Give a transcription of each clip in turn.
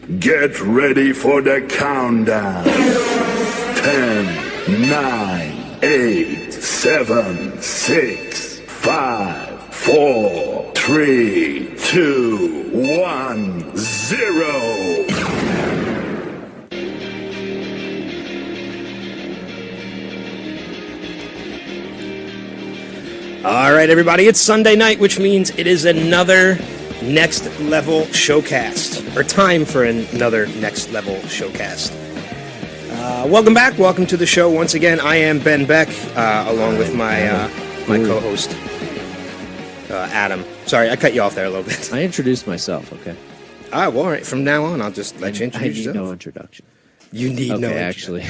Get ready for the countdown. 10, 9, 8, 7, 6, 5, 4, 3, 2, 1, 0. All right, everybody, it's Sunday night, which means it is another Next Level Showcast, or time for another Next Level Showcast. Welcome back. Welcome to the show once again. I am Ben Beck, along with my co-host, Adam. Sorry, I cut you off there a little bit. I introduced myself, okay. Well, all right. From now on, I'll just let you introduce yourself. I need no introduction. You need no introduction. Actually.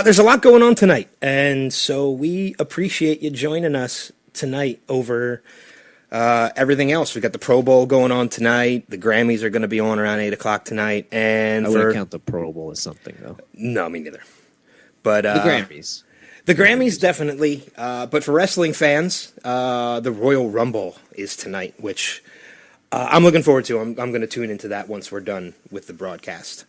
There's a lot going on tonight, and so we appreciate you joining us tonight over everything else. We got the Pro Bowl going on tonight. The Grammys are going to be on around 8 o'clock tonight. And I wouldn't count the Pro Bowl as something, though. No, me neither. But the Grammys. The Grammys, definitely. But for wrestling fans, the Royal Rumble is tonight, which I'm looking forward to. I'm going to tune into that once we're done with the broadcast.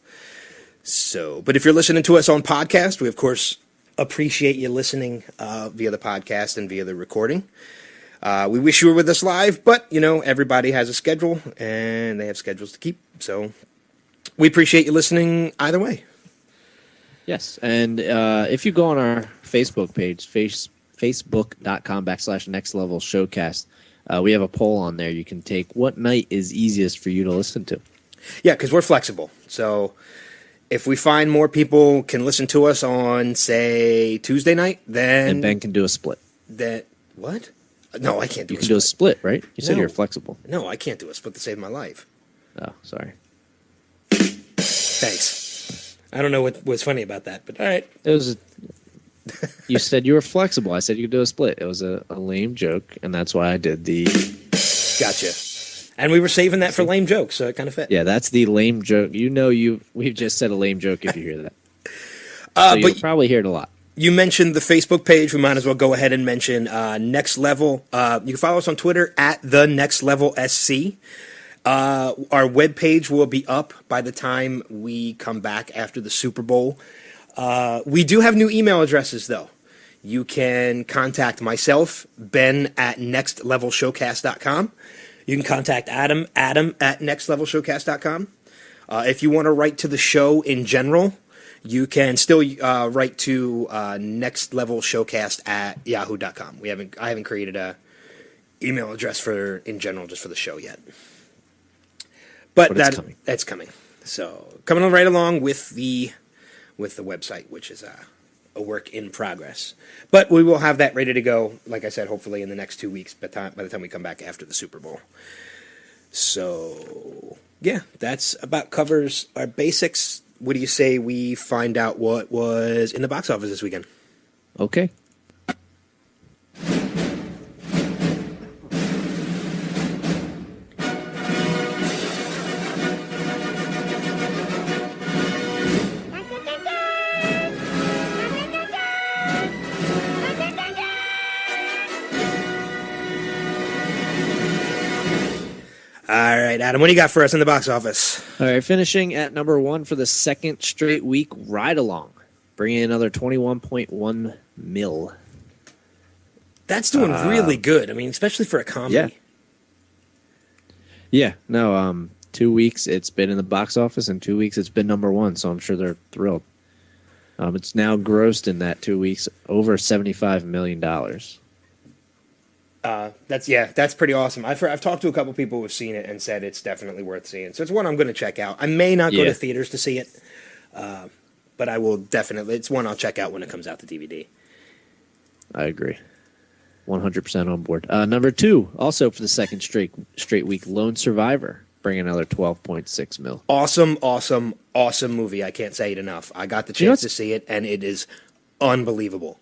So, but if you're listening to us on podcast, we of course appreciate you listening via the podcast and via the recording. We wish you were with us live, but you know, everybody has a schedule and they have schedules to keep. So we appreciate you listening either way. Yes. And if you go on our Facebook page, facebook.com/Next Level Showcast, we have a poll on there. You can take what night is easiest for you to listen to. Yeah, because we're flexible. So if we find more people can listen to us on, say, Tuesday night, then... And Ben can do a split. What? No, I can't do a split. You can do a split, right? You said No. you're flexible. No, I can't do a split to save my life. Oh, sorry. Thanks. I don't know what was funny about that, but all right. You said you were flexible. I said you could do a split. It was a lame joke, and that's why I did the... Gotcha. And we were saving that for lame jokes, so it kind of fit. Yeah, that's the lame joke. You know, we've just said a lame joke if you hear that. So you'll probably hear it a lot. You mentioned the Facebook page. We might as well go ahead and mention Next Level. You can follow us on Twitter at the Next Level SC. Our webpage will be up by the time we come back after the Super Bowl. We do have new email addresses, though. You can contact myself, Ben at nextlevelshowcast.com. You can contact Adam at nextlevelshowcast.com. If you want to write to the show in general, you can still write to nextlevelshowcast at yahoo.com. I haven't created a email address for in general just for the show yet. But that's coming. So coming right along with the website, which is a work in progress. But we will have that ready to go, like I said, hopefully in the next 2 weeks by the time we come back after the Super Bowl. So, yeah, that's about covers our basics. What do you say we find out what was in the box office this weekend? Okay. All right, Adam, what do you got for us in the box office? All right, finishing at number 1 for the second straight week, Ride Along, bringing in another $21.1 million. That's doing really good. I mean, especially for a comedy. Yeah. No, 2 weeks it's been in the box office, and 2 weeks it's been number 1, so I'm sure they're thrilled. It's now grossed in that 2 weeks over $75 million. That's pretty awesome. I've talked to a couple people who've seen it and said it's definitely worth seeing. So it's one I'm going to check out. I may not go to theaters to see it, but I will definitely. It's one I'll check out when it comes out to DVD. I agree. 100% on board. Number 2, also for the second straight week, Lone Survivor, bringing another $12.6 million. Awesome movie. I can't say it enough. I got the chance to see it, and it is unbelievable.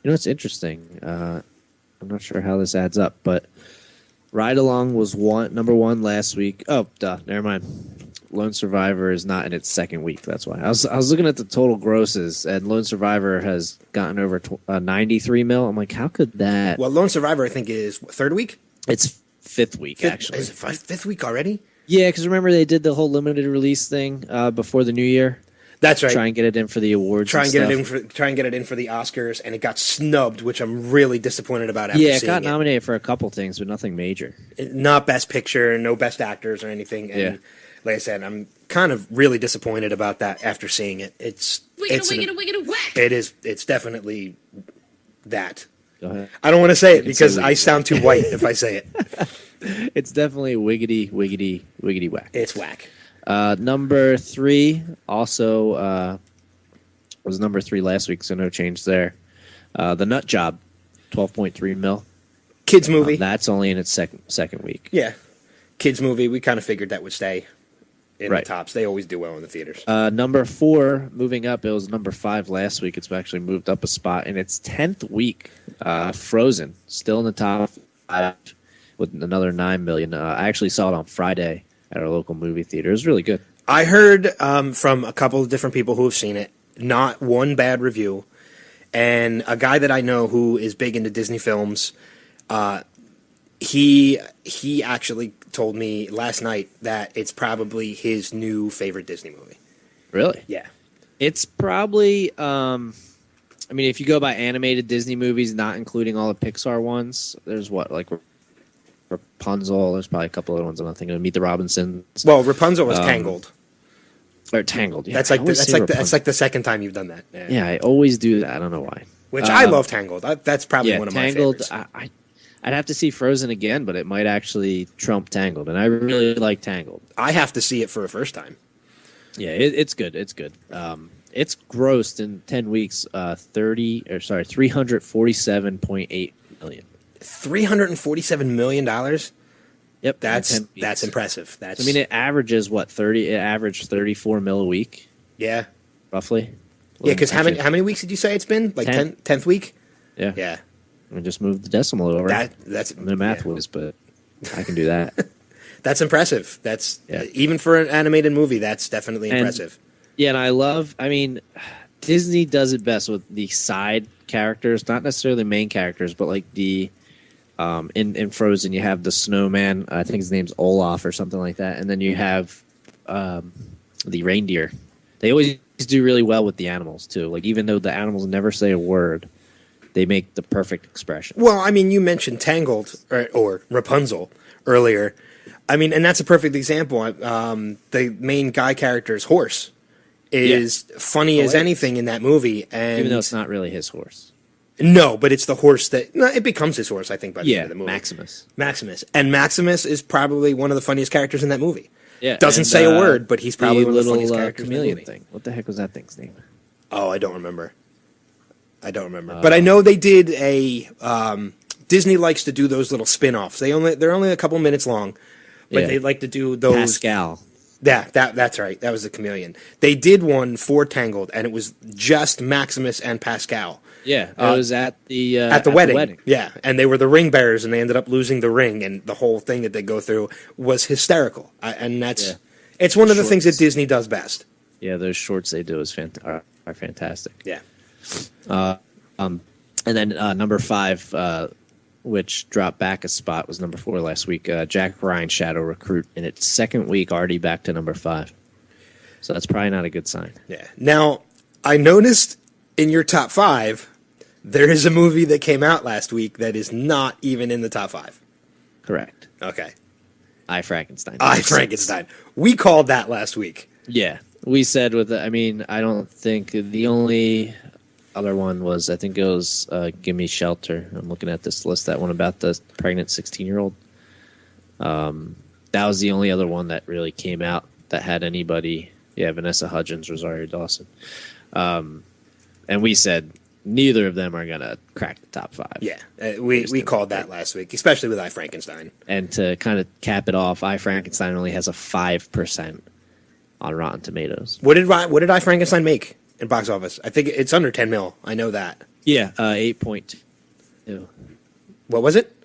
You know what's interesting? I'm not sure how this adds up, but Ride Along was number 1 last week. Oh, never mind. Lone Survivor is not in its second week. That's why. I was looking at the total grosses, and Lone Survivor has gotten over 93 mil. I'm like, how could that? Well, Lone Survivor, I think, is third week? It's fifth week, actually. Is it fifth week already? Yeah, because remember they did the whole limited release thing before the new year. That's right. Try and get it in for the awards. Try and get it in for the Oscars, and it got snubbed, which I'm really disappointed about. After seeing it got nominated for a couple things, but nothing major. Not Best Picture, no Best Actors or anything. And like I said, I'm kind of really disappointed about that after seeing it. It's definitely that. Go ahead. I don't want to say it because I sound too white if I say it. It's definitely wiggity, wiggity, wiggity whack. It's whack. Number 3 also was number 3 last week, so no change there. The Nut Job, 12.3 mil. Kids movie. That's only in its second week. Yeah. Kids movie. We kind of figured that would stay in the tops. They always do well in the theaters. Number 4, moving up. It was number 5 last week. It's actually moved up a spot in its 10th week. Frozen, still in the top 5 with another 9 million. I actually saw it on Friday at our local movie theater. It was really good. I heard from a couple of different people who have seen it, not one bad review. And a guy that I know who is big into Disney films, he actually told me last night that it's probably his new favorite Disney movie. Really? Yeah. It's probably, if you go by animated Disney movies, not including all the Pixar ones, there's Rapunzel. There's probably a couple other ones I'm not thinking of. Meet the Robinsons. Well, Rapunzel was Tangled. Or Tangled. Yeah, that's like the second time you've done that. Yeah, I always do that. I don't know why. Which I love Tangled. That's probably one of Tangled, my favorites. I'd have to see Frozen again, but it might actually trump Tangled, and I really like Tangled. I have to see it for a first time. Yeah, it's good. It's good. It's grossed in 10 weeks 347.8 million. $347 million. Yep, that's impressive. It averages what 30. It averaged 34 mil a week. Yeah, roughly. Yeah, because how many weeks did you say it's been? Like 10th week. Yeah, yeah. I just moved the decimal over. That's I'm the math whiz, but I can do that. That's impressive. That's even for an animated movie. That's definitely impressive. And I love. Disney does it best with the side characters, not necessarily the main characters, but like the. In Frozen, you have the snowman. I think his name's Olaf or something like that, and then you have the reindeer. They always do really well with the animals too. Like even though the animals never say a word, they make the perfect expression. Well, you mentioned Tangled or Rapunzel earlier. And that's a perfect example. The main guy character's horse is funny as anything in that movie, and even though it's not really his horse. No, but it's the horse it becomes his horse, I think, by the end of the movie. Maximus. And Maximus is probably one of the funniest characters in that movie. Yeah, doesn't say a word, but he's probably one of the funniest characters chameleon in the movie. Thing. What the heck was that thing's name? Oh, I don't remember. But I know they did a Disney likes to do those little spin-offs. They're only a couple minutes long, but they like to do those. Pascal. Yeah, that's right. That was the chameleon. They did one for Tangled, and it was just Maximus and Pascal. Yeah, it was at the wedding. Yeah, and they were the ring bearers, and they ended up losing the ring, and the whole thing that they go through was hysterical. It's one of the things that Disney does best. Yeah, those shorts they do are fantastic. Yeah. And then number 5, which dropped back a spot, was number 4 last week. Jack Ryan Shadow Recruit in its second week, already back to number 5. So that's probably not a good sign. Yeah. Now, I noticed in your top 5, there is a movie that came out last week that is not even in the top 5. Correct. Okay. I, Frankenstein. We called that last week. Yeah. We said I don't think the only other one was, I think it was Gimme Shelter. I'm looking at this list, that one about the pregnant 16-year-old. That was the only other one that really came out that had anybody. Yeah, Vanessa Hudgens, Rosario Dawson. And we said neither of them are going to crack the top 5. Yeah, we called that last week, especially with I, Frankenstein. And to kind of cap it off, I, Frankenstein only has a 5% on Rotten Tomatoes. What did I, Frankenstein make in box office? I think it's under 10 mil. I know that. Yeah, 8.2. What was it?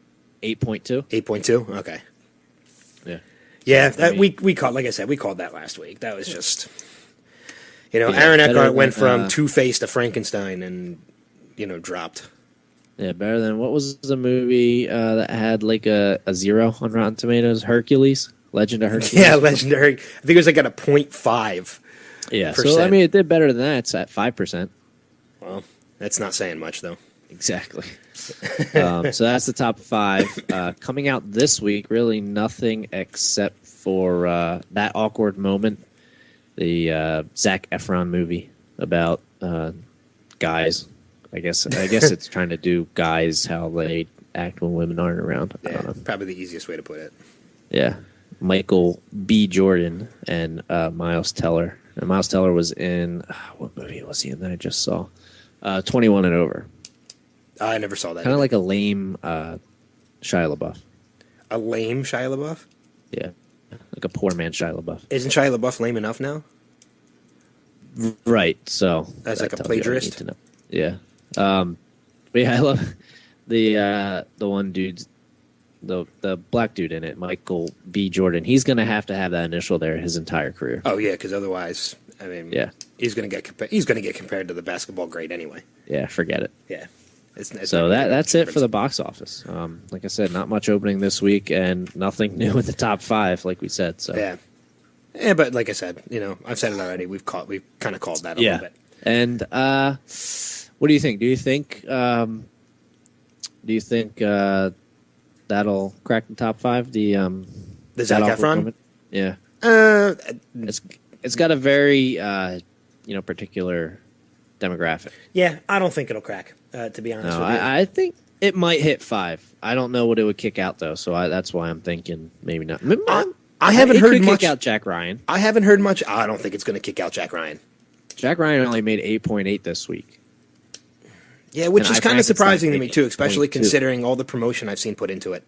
8.2. 8.2. Okay. Yeah. Yeah, we called. Like I said, we called that last week. That was just. Aaron Eckhart went from Two-Face to Frankenstein and, dropped. Yeah, better than, what was the movie that had like a 0 on Rotten Tomatoes? Hercules? Legend of Hercules. Yeah, Legendary. I think it was like at a 0.5. Yeah, so I mean, it did better than that. It's at 5%. Well, that's not saying much, though. Exactly. So that's the top 5. Coming out this week, really nothing except for that awkward moment, the Zac Efron movie about guys. I guess it's trying to do guys how they act when women aren't around. Yeah, probably the easiest way to put it. Yeah. Michael B. Jordan and Miles Teller. And Miles Teller was in, what movie was he in that I just saw? 21 and Over. I never saw that. Kind of like a lame Shia LaBeouf. A lame Shia LaBeouf? Yeah. Like a poor man Shia LaBeouf. Isn't Shia LaBeouf lame enough now? Right, so. As like a plagiarist? Yeah. But yeah, I love the one dude's, the black dude in it, Michael B. Jordan. He's going to have that initial there his entire career. Oh, yeah, because otherwise, I mean, yeah, he's going to get compared to the basketball great anyway. Yeah, forget it. Yeah. It's so that's it for the box office. Like I said, not much opening this week and nothing new in the top 5, like we said. So yeah, but like I said, I've said it already. We've kind of called that a little bit. And what do you think? Do you think that'll crack the top 5? The Zac Efron moment? Yeah. It's got a very particular demographic. Yeah, I don't think it'll crack. To be honest with you, I think it might hit 5. I don't know what it would kick out though, so that's why I'm thinking maybe not. I haven't heard much. Kick out Jack Ryan. I haven't heard much. I don't think it's going to kick out Jack Ryan. Jack Ryan only made 8.8 this week. Yeah, which is kind of surprising to me too, especially considering all the promotion I've seen put into it.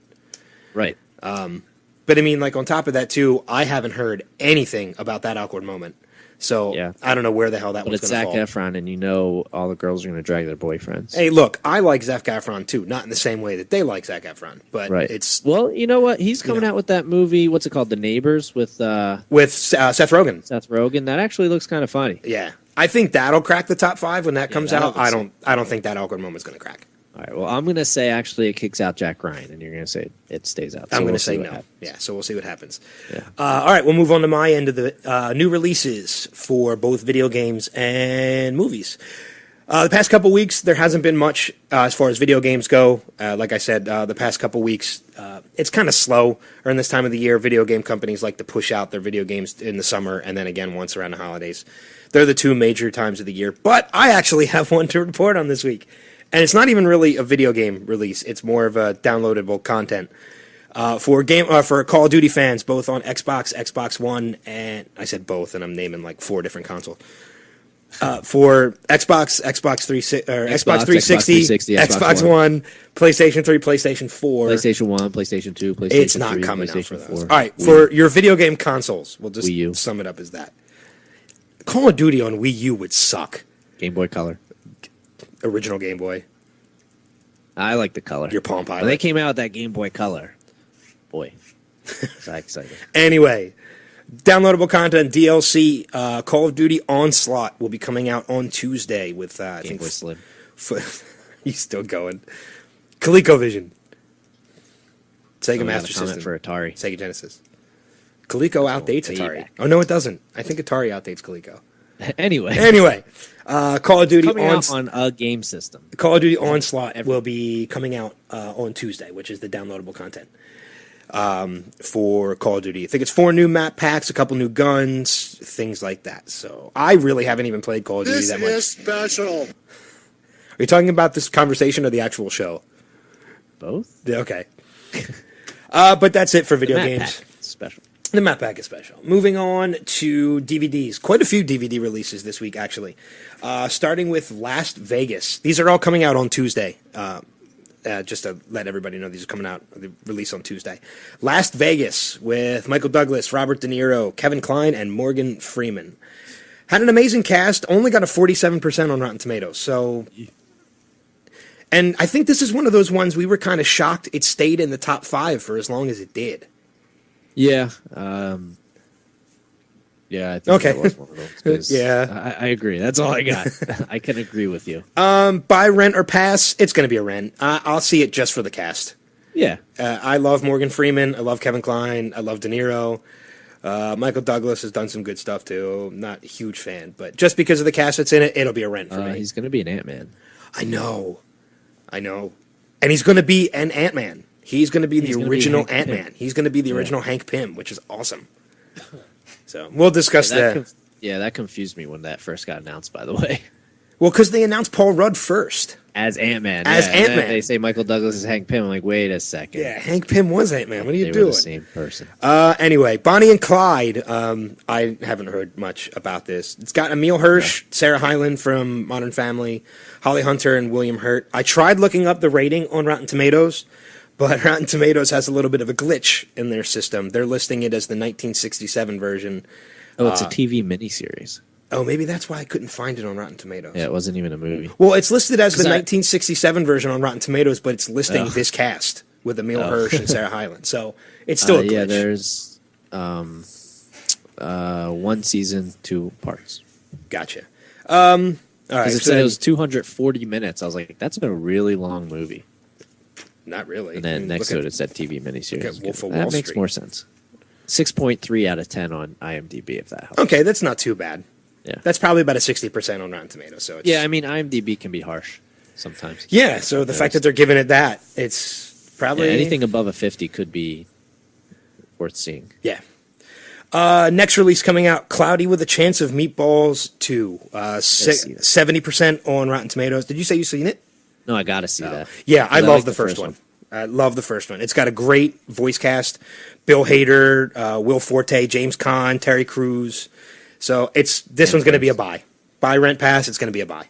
Right. But I mean, like on top of that too, I haven't heard anything about that awkward moment. So I don't know where the hell that one's going to fall. But it's Zac Efron, and all the girls are going to drag their boyfriends. Hey, look, I like Zac Efron too, not in the same way that they like Zac Efron, but it's you know what? He's coming out with that movie. What's it called? The Neighbors with Seth Rogen. Seth Rogen. That actually looks kind of funny. Yeah, I think that'll crack the top 5 when that comes out. I don't think that awkward moment's going to crack. All right. Well, I'm going to say actually it kicks out Jack Ryan, and you're going to say it stays out. So I'm going to say no. Happens. Yeah, so we'll see what happens. Yeah. All right, we'll move on to my end of the new releases for both video games and movies. The past couple weeks, there hasn't been much as far as video games go. Like I said, the past couple weeks, it's kind of slow. Around this time of the year, video game companies like to push out their video games in the summer and then again once around the holidays. They're the 2 major times of the year. But I actually have one to report on this week. And it's not even really a video game release. It's more of a downloadable content for Call of Duty fans, both on Xbox, Xbox One, and I said both, and I'm naming like 4 different consoles. For Xbox, Xbox 360, Xbox One, PlayStation 3, PlayStation 4. PlayStation 1, PlayStation 2, PlayStation 3, it's not coming out for those. 4. All right, for your video game consoles, we'll just sum it up as that. Call of Duty on Wii U would suck. Game Boy Color. Original Game Boy. I like the color. Your Palm Pilot. When they came out with that Game Boy Color, boy, so excited. Anyway, downloadable content, DLC, Call of Duty Onslaught will be coming out on Tuesday with, I Game think... Boy Slim. He's still going. ColecoVision. Sega Master System. For Atari. Sega Genesis. Coleco outdates Atari. Oh, no, it doesn't. I think Atari outdates Coleco. Anyway, Call of Duty out on a game system. Call of Duty Onslaught will be coming out on Tuesday, which is the downloadable content for Call of Duty. I think it's 4 new map packs, a couple new guns, things like that. So I really haven't even played Call of Duty that much. This is special. Are you talking about this conversation or the actual show? Both. Yeah, okay. But that's it for video games. Special. The map pack is special. Moving on to DVDs. Quite a few DVD releases this week, actually. Starting with Las Vegas. These are all coming out on Tuesday. Just to let everybody know, these are coming out, the release on Tuesday. Las Vegas with Michael Douglas, Robert De Niro, Kevin Kline, and Morgan Freeman. Had an amazing cast. Only got a 47% on Rotten Tomatoes. So... And I think this is one of those ones we were kind of shocked it stayed in the top 5 for as long as it did. Yeah. Yeah, I think it was one of those. Yeah. I agree. That's all I got. I can agree with you. Buy, rent, or pass. It's going to be a rent. I'll see it just for the cast. Yeah. I love Morgan Freeman. I love Kevin Kline. I love De Niro. Michael Douglas has done some good stuff too. Not a huge fan, but just because of the cast that's in it, it'll be a rent for me. He's going to be an Ant-Man. I know. And he's going to be an Ant-Man. He's going to be the original Ant-Man. He's going to be the original Hank Pym, which is awesome. So we'll discuss that. That confused me when that first got announced, by the way. Well, because they announced Paul Rudd first. As Ant-Man. Ant-Man. They say Michael Douglas is Hank Pym. I'm like, wait a second. Yeah, Hank Pym was Ant-Man. What are you doing? They were the same person. Anyway, Bonnie and Clyde. I haven't heard much about this. It's got Emile Hirsch, Sarah Hyland from Modern Family, Holly Hunter, and William Hurt. I tried looking up the rating on Rotten Tomatoes, but Rotten Tomatoes has a little bit of a glitch in their system. They're listing it as the 1967 version. Oh, it's a TV miniseries. Oh, maybe that's why I couldn't find it on Rotten Tomatoes. Yeah, it wasn't even a movie. Well, it's listed as the 1967 version on Rotten Tomatoes, but it's listing this cast with Emile Hirsch and Sarah Hyland. So it's still a glitch. Yeah, there's 1 season, 2 parts. Gotcha. All right. Because it said it was 240 minutes. I was like, that's a really long movie. Not really. And then next to it said TV miniseries. Wolf of Wall that makes Street. more sense. 6.3 out of 10 on IMDb, if that helps. Okay, that's not too bad. Yeah. That's probably about a 60% on Rotten Tomatoes. So it's, yeah, I mean, IMDb can be harsh sometimes. Yeah, so the fact that they're giving it that, it's probably... Yeah, anything above a 50 could be worth seeing. Yeah. Next release coming out, Cloudy with a Chance of Meatballs 2. 70% on Rotten Tomatoes. Did you say you've seen it? No, I got to see that. Yeah, I love the first one. I love the first one. It's got a great voice cast. Bill Hader, Will Forte, James Caan, Terry Crews. So this one's going to be a buy. Buy, rent, pass, it's going to be a buy.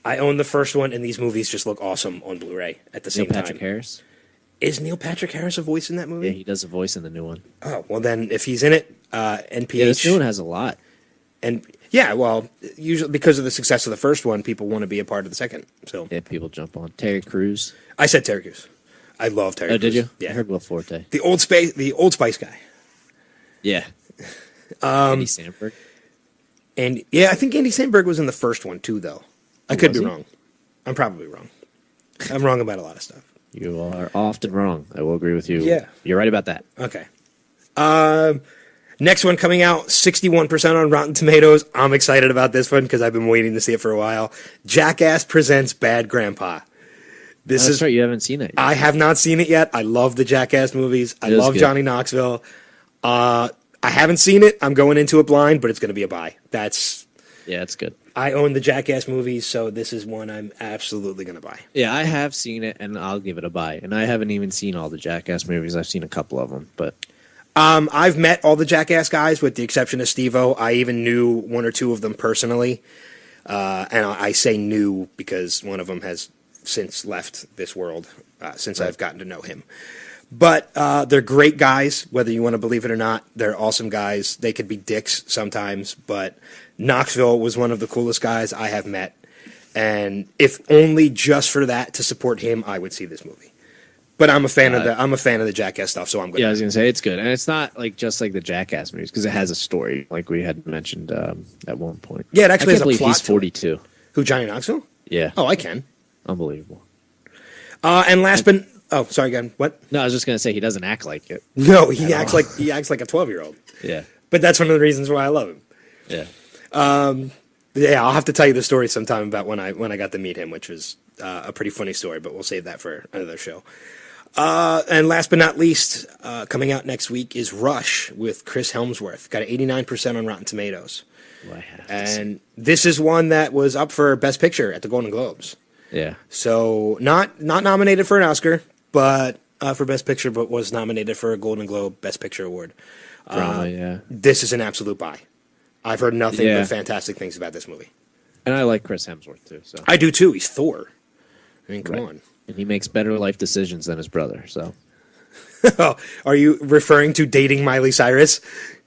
I own the first one, and these movies just look awesome on Blu-ray at the same time. Neil Patrick Harris? Is Neil Patrick Harris a voice in that movie? Yeah, he does a voice in the new one. Oh, well then, if he's in it, NPH... Yeah, this new one has a lot. And yeah, well, usually because of the success of the first one, people want to be a part of the second. So yeah, people jump on. Terry Crews. I said Terry Crews. I love Terry Crews. Oh, did you? Yeah. I heard Will Forte. The Old Spice guy. Yeah. Andy Samberg. And yeah, I think Andy Samberg was in the first one too, though. I could be wrong. I'm probably wrong. I'm wrong about a lot of stuff. You are often wrong. I will agree with you. Yeah. You're right about that. Okay. Next one coming out, 61% on Rotten Tomatoes. I'm excited about this one because I've been waiting to see it for a while. Jackass Presents Bad Grandpa. That's right. You haven't seen it yet. I have not seen it yet. I love the Jackass movies. I love Johnny Knoxville. I haven't seen it. I'm going into it blind, but it's going to be a buy. Yeah, it's good. I own the Jackass movies, so this is one I'm absolutely going to buy. Yeah, I have seen it, and I'll give it a buy. And I haven't even seen all the Jackass movies. I've seen a couple of them, but I've met all the Jackass guys, with the exception of Steve-O. I even knew 1 or 2 of them personally, and I say knew because one of them has since left this world since I've gotten to know him. But they're great guys, whether you want to believe it or not. They're awesome guys. They could be dicks sometimes, but Knoxville was one of the coolest guys I have met. And if only just for that, to support him, I would see this movie. But I'm a fan of the Jackass stuff, so I'm good. Yeah, I was gonna say it's good, and it's not like just like the Jackass movies because it has a story, like we had mentioned at one point. Yeah, it actually has a plot. He's 42. Who, Johnny Knoxville? Yeah. Oh, I can. Unbelievable. And last but sorry, again. What? No, I was just gonna say he doesn't act like it. No, he acts like a 12-year-old. Yeah. But that's one of the reasons why I love him. Yeah. Yeah, I'll have to tell you the story sometime about when I got to meet him, which was a pretty funny story, but we'll save that for another show. And last but not least, coming out next week is Rush with Chris Hemsworth. Got an 89% on Rotten Tomatoes. And this is one that was up for Best Picture at the Golden Globes. Yeah. So not nominated for an Oscar, but for Best Picture, but was nominated for a Golden Globe Best Picture award. Yeah. This is an absolute buy. I've heard nothing but fantastic things about this movie. And I like Chris Hemsworth too. So I do too. He's Thor. I mean, come on. And he makes better life decisions than his brother. So, are you referring to dating Miley Cyrus?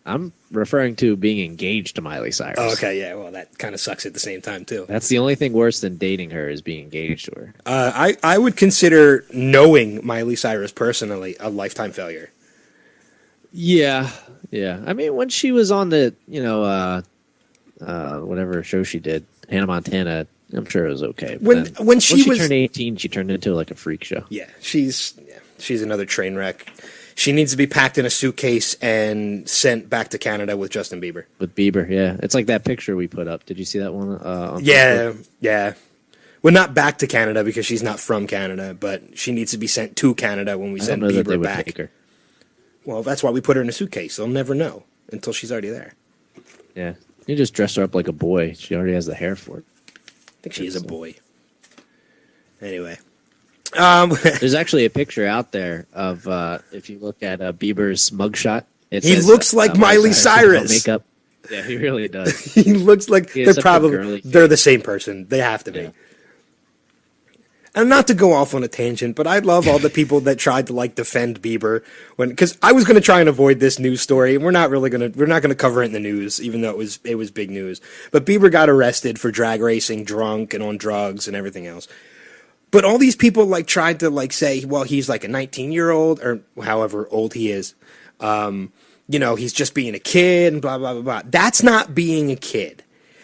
I'm referring to being engaged to Miley Cyrus. Oh, okay, yeah. Well, that kind of sucks at the same time too. That's the only thing worse than dating her is being engaged to her. I would consider knowing Miley Cyrus personally a lifetime failure. Yeah. I mean, when she was on the whatever show she did, Hannah Montana, I'm sure it was okay. When she turned 18, she turned into like a freak show. Yeah, she's She's another train wreck. She needs to be packed in a suitcase and sent back to Canada with Justin Bieber. With Bieber, yeah. It's like that picture we put up. Did you see that one? On Yeah, Facebook? yeah. Well, not back to Canada because she's not from Canada, but she needs to be sent to Canada when we send Bieber back. Take her. Well, that's why we put her in a suitcase. They'll never know until she's already there. Yeah. You just dress her up like a boy. She already has the hair for it. I think she is a boy. Anyway. There's actually a picture out there of, if you look at Bieber's mugshot. He looks like Miley Cyrus. Makeup. Yeah, he really does. He looks like they're the same person. They have to be. Yeah. And not to go off on a tangent, but I love all the people that tried to like defend Bieber because I was going to try and avoid this news story, and we're not going to cover it in the news, even though it was big news. But Bieber got arrested for drag racing, drunk and on drugs and everything else. But all these people like tried to like say, well, he's like a 19-year-old or however old he is. He's just being a kid and blah blah blah blah. That's not being a kid.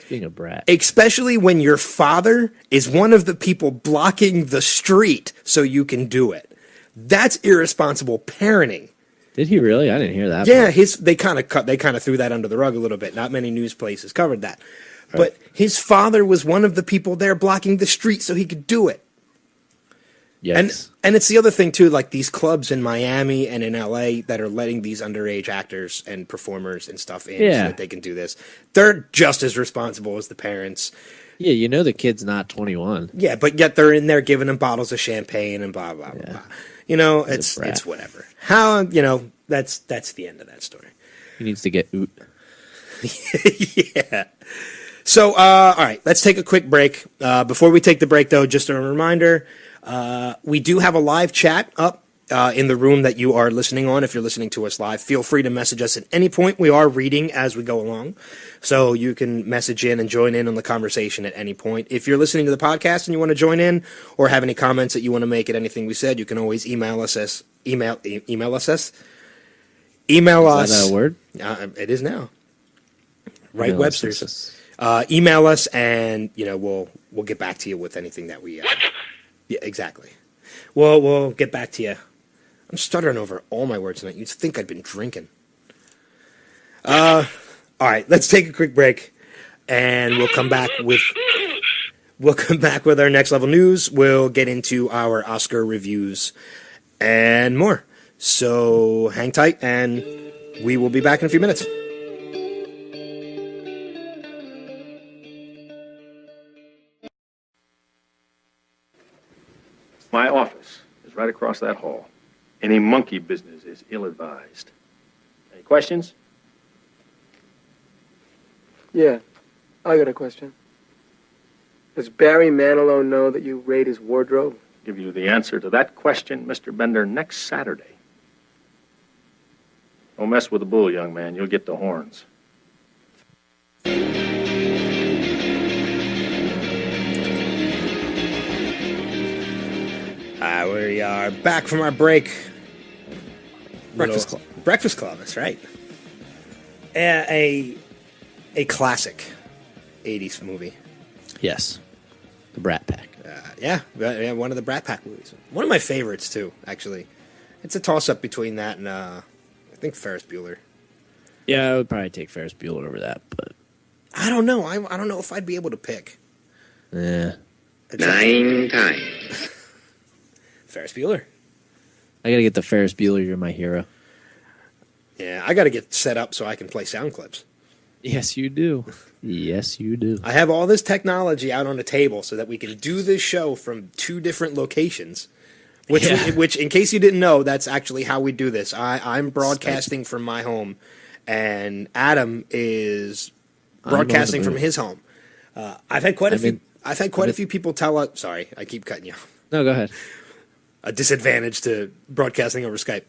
Being a brat. Especially when your father is one of the people blocking the street so you can do it. That's irresponsible parenting. Did he really? I didn't hear that. Yeah, they kind of threw that under the rug a little bit. Not many news places covered that. Right. But his father was one of the people there blocking the street so he could do it. Yes. And it's the other thing too, like these clubs in Miami and in LA that are letting these underage actors and performers and stuff in so that they can do this. They're just as responsible as the parents. Yeah, the kid's not 21. Yeah, but yet they're in there giving them bottles of champagne and blah blah blah. It's whatever. How that's the end of that story. He needs to get oot. Yeah. So all right, let's take a quick break. Before we take the break though, just a reminder. We do have a live chat up in the room that you are listening on. If you're listening to us live, feel free to message us at any point. We are reading as we go along, so you can message in and join in on the conversation at any point. If you're listening to the podcast and you want to join in or have any comments that you want to make at anything we said, you can always email us. Email us. Is that a word? It is now. Right, Webster's. Email us, and we'll get back to you with anything that we. Yeah, exactly. Well, we'll get back to you. I'm stuttering over all my words tonight. You'd think I'd been drinking. All right, let's take a quick break, and we'll come back with our next level news. We'll get into our Oscar reviews and more. So hang tight, and we will be back in a few minutes. My office is right across that hall. Any monkey business is ill-advised. Any questions? Yeah, I got a question. Does Barry Manilow know that you raid his wardrobe? Give you the answer to that question, Mr. Bender, next Saturday. Don't mess with the bull, young man. You'll get the horns. We are back from our break. Breakfast Club. Breakfast Club, that's right. A classic 80s movie. Yes. The Brat Pack. Yeah, one of the Brat Pack movies. One of my favorites, too, actually. It's a toss-up between that and, I think, Ferris Bueller. Yeah, I would probably take Ferris Bueller over that, but... I don't know. I don't know if I'd be able to pick. Yeah. 9 times. Ferris Bueller. I gotta get the Ferris Bueller, You're My Hero. Yeah, I gotta get set up so I can play sound clips. Yes, you do. Yes, you do. I have all this technology out on a table so that we can do this show from 2 different locations. Which, in case you didn't know, that's actually how we do this. I'm broadcasting from my home, and Adam is broadcasting from his home. I've had quite a few people tell us. Sorry, I keep cutting you off. No, go ahead. A disadvantage to broadcasting over Skype.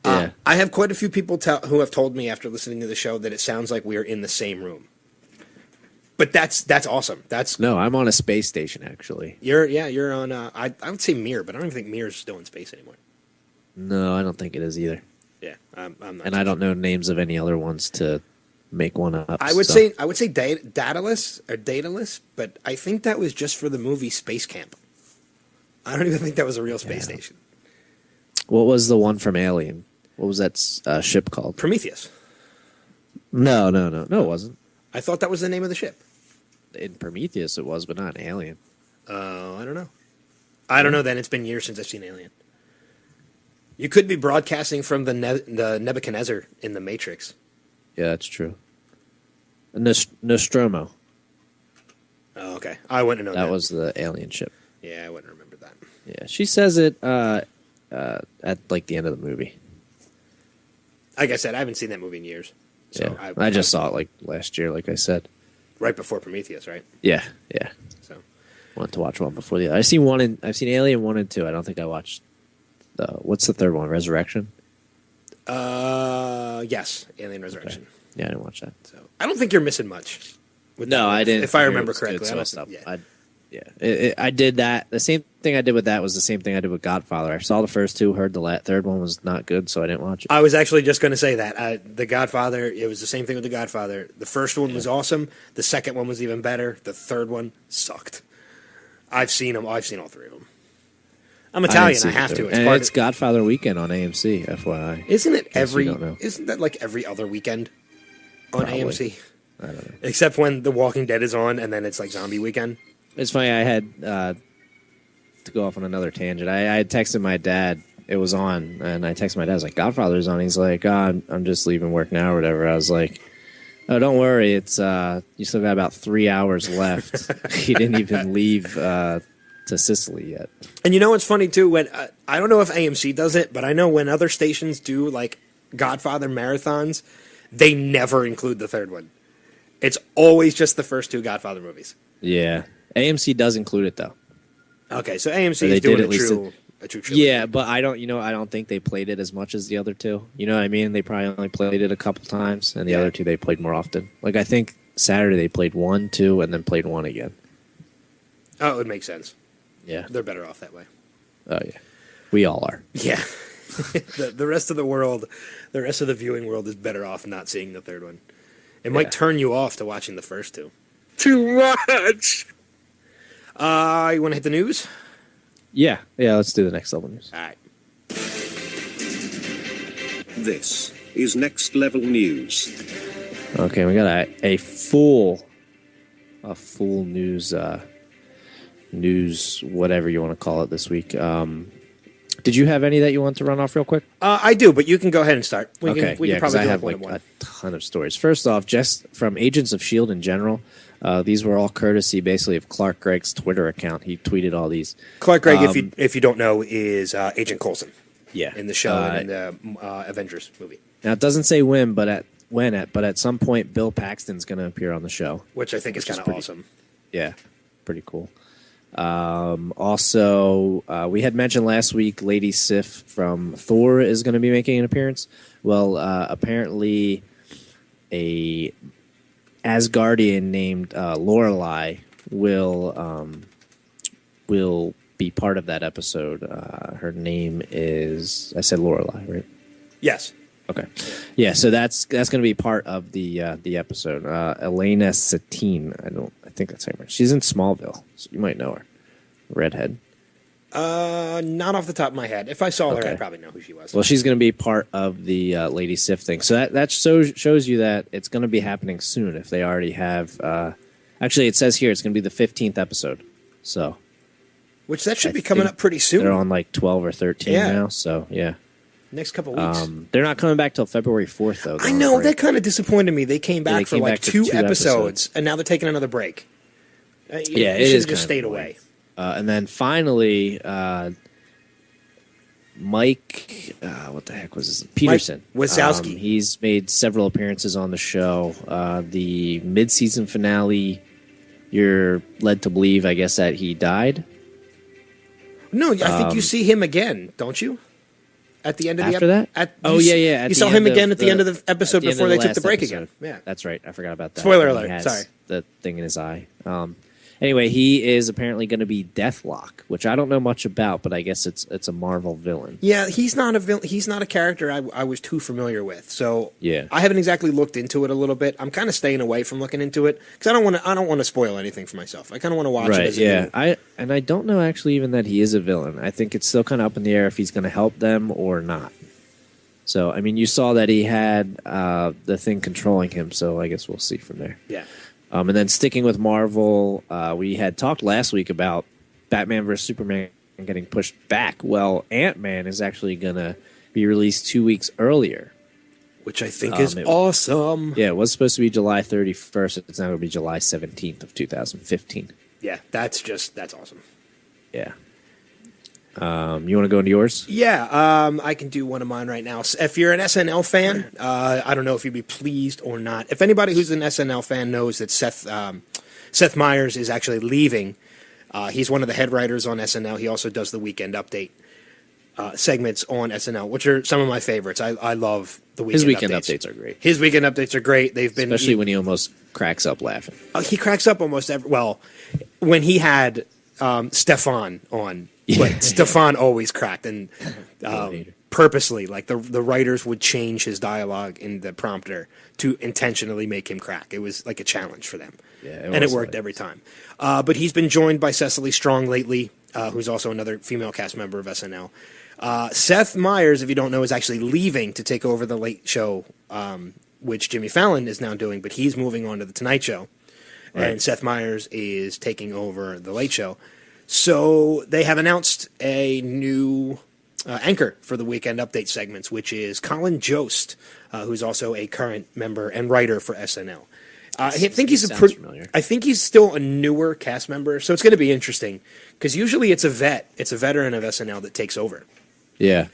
Yeah. I have quite a few people who have told me after listening to the show that it sounds like we are in the same room. But that's awesome. No, I'm on a space station actually. You're on. I would say Mir, but I don't even think Mir's still in space anymore. No, I don't think it is either. Yeah, I'm not. And I don't know names of any other ones to make one up. I would say Daedalus, but I think that was just for the movie Space Camp. I don't even think that was a real space station. What was the one from Alien? What was that ship called? Prometheus. No, it wasn't. I thought that was the name of the ship. In Prometheus, it was, but not in Alien. I don't know. I don't know. Then it's been years since I've seen Alien. You could be broadcasting from the Nebuchadnezzar in the Matrix. Yeah, that's true. Nostromo. Oh, okay. I wouldn't know that. That was the alien ship. Yeah, I wouldn't remember that. Yeah, she says it at like the end of the movie. Like I said, I haven't seen that movie in years. So yeah, I just saw it like last year, like I said. Right before Prometheus, right? Yeah. So wanted to watch one before the other. I've seen Alien 1 and 2. I don't think I watched what's the third one? Resurrection? Yes, Alien Resurrection. Okay. Yeah, I didn't watch that. So I don't think you're missing much. No, I didn't. If I remember correctly, I did that. The same thing I did with that was the same thing I did with Godfather. I saw the first two, heard the third one was not good, so I didn't watch it. I was actually just going to say that. The Godfather, it was the same thing with The Godfather. The first one was awesome. The second one was even better. The third one sucked. I've seen them. I've seen all three of them. I'm Italian. I have to. It's Godfather weekend on AMC, FYI. Isn't it Isn't that like every other weekend on Probably. AMC? I don't know. Except when The Walking Dead is on, and then it's like Zombie Weekend. It's funny. I had to go off on another tangent. I had texted my dad. It was on, and I texted my dad. I was like, "Godfather's on." He's like, "Oh, I'm just leaving work now, or whatever." I was like, "Oh, don't worry. It's you still got about 3 hours left." He didn't even leave to Sicily yet. And you know what's funny too? When I don't know if AMC does it, but I know when other stations do like Godfather marathons, they never include the third one. It's always just the first two Godfather movies. Yeah, AMC does include it though. Okay, so AMC is doing a true trilogy. Yeah, but I don't think they played it as much as the other two. You know what I mean? They probably only played it a couple times, and the other two they played more often. Like I think Saturday they played 1, 2, and then played 1 again. Oh, it would make sense. Yeah, they're better off that way. Oh yeah, we all are. Yeah, the rest of the world, the rest of the viewing world is better off not seeing the third one. It might turn you off to watching the first two. Too much. You want to hit the news? Yeah. Let's do the next level news. All right. This is Next Level News. Okay, we got a full news, whatever you want to call it this week. Did you have any that you want to run off real quick? I do, but you can go ahead and start. We can probably I have like a ton of stories. First off, just from Agents of S.H.I.E.L.D. in general, these were all courtesy basically of Clark Gregg's Twitter account. He tweeted all these. Clark Gregg, if you don't know, is Agent Coulson. Yeah. In the show and in the Avengers movie. Now, it doesn't say when, but at some point, Bill Paxton's going to appear on the show. Which I think is kind of awesome. Yeah, pretty cool. Also, we had mentioned last week Lady Sif from Thor is going to be making an appearance. Well, apparently a Asgardian named Lorelei will be part of that episode. Her name is, I said Lorelei, right? Yes. Okay. Yeah, so that's going to be part of the episode. Elena Satine. I think that's her name. She's in Smallville, so you might know her. Redhead. Not off the top of my head. If I saw her, I'd probably know who she was. Well, she's going to be part of the Lady Sif thing. So that shows you that it's going to be happening soon. If they already have, actually, it says here it's going to be the 15th episode. So, which that should be coming up pretty soon. They're on like 12 or 13 now. So yeah. Next couple weeks. They're not coming back till February 4th, though. I know, that kind of disappointed me. They came back for like two episodes, and now they're taking another break. It is just stayed away. And then finally, Mike, what the heck was his Peterson? Mike Wazowski. He's made several appearances on the show. The mid-season finale, you're led to believe, I guess, that he died. No, I think you see him again, don't you? At the end of after that? You saw him again at the end of the episode before they took the break again. Yeah, that's right. I forgot about that. Spoiler alert. Sorry. The thing in his eye. Anyway, he is apparently going to be Deathlock, which I don't know much about, but I guess it's a Marvel villain. Yeah, he's not a villain. He's not a character I was too familiar with. So yeah, I haven't exactly looked into it a little bit. I'm kind of staying away from looking into it because I don't want to spoil anything for myself. I kind of want to watch it. I don't know actually even that he is a villain. I think it's still kind of up in the air if he's going to help them or not. So I mean, you saw that he had the thing controlling him. So I guess we'll see from there. Yeah. And then sticking with Marvel, we had talked last week about Batman vs. Superman getting pushed back. Well, Ant-Man is actually going to be released 2 weeks earlier. Which I think is awesome. Yeah, it was supposed to be July 31st. It's now going to be July 17th of 2015. Yeah, that's awesome. Yeah. You want to go into yours? Yeah, I can do one of mine right now. If you're an SNL fan, I don't know if you'd be pleased or not. If anybody who's an SNL fan knows that Seth Meyers is actually leaving, he's one of the head writers on SNL. He also does the Weekend Update segments on SNL, which are some of my favorites. I love the Weekend Updates. His Weekend Updates are great. His Weekend Updates are great. They've been especially when he almost cracks up laughing. He cracks up almost every. Well, when he had Stefan on. But Stefan always cracked, and purposely, like the writers would change his dialogue in the prompter to intentionally make him crack. It was like a challenge for them, and it worked every time. But he's been joined by Cecily Strong lately, who's also another female cast member of SNL. Seth Meyers, if you don't know, is actually leaving to take over the Late Show, which Jimmy Fallon is now doing, but he's moving on to the Tonight Show, and Seth Meyers is taking over the Late Show. So they have announced a new anchor for the Weekend Update segments, which is Colin Jost, who's also a current member and writer for SNL. I think he's still a newer cast member, so it's going to be interesting because usually it's a veteran of SNL that takes over. Yeah.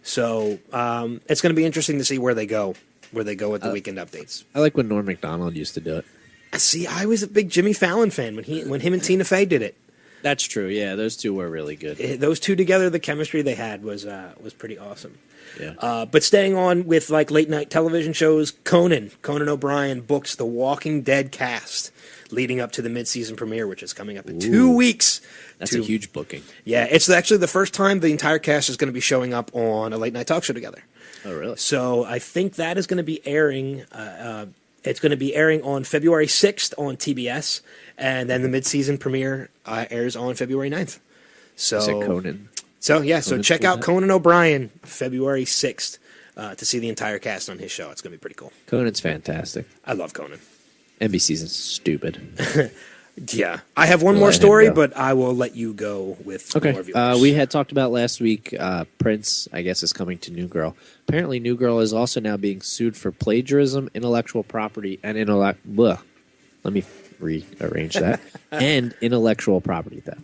So it's going to be interesting to see where they go with the Weekend Updates. I like when Norm Macdonald used to do it. See, I was a big Jimmy Fallon fan when him and Tina Fey did it. That's true. Yeah, those two were really good. Those two together, the chemistry they had was pretty awesome. Yeah. But staying on with like late night television shows, Conan O'Brien books the Walking Dead cast leading up to the mid-season premiere, which is coming up in 2 weeks. That's a huge booking. Yeah, it's actually the first time the entire cast is going to be showing up on a late night talk show together. Oh, really? So I think that is going to be airing. It's going to be airing on February 6th on TBS, and then the mid-season premiere airs on February 9th. So, is it Conan? So check out Conan O'Brien February 6th to see the entire cast on his show. It's going to be pretty cool. Conan's fantastic. I love Conan. NBC's stupid. Yeah. I have one more story, but I will let you go with more of yours. We had talked about last week, Prince, I guess, is coming to New Girl. Apparently, New Girl is also now being sued for plagiarism, intellectual property, and let me rearrange that. And intellectual property theft.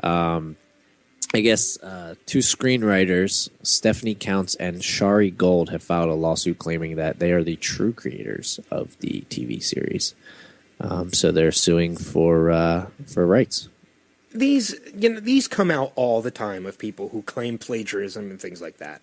I guess two screenwriters, Stephanie Counts and Shari Gold, have filed a lawsuit claiming that they are the true creators of the TV series. So they're suing for rights. These come out all the time of people who claim plagiarism and things like that.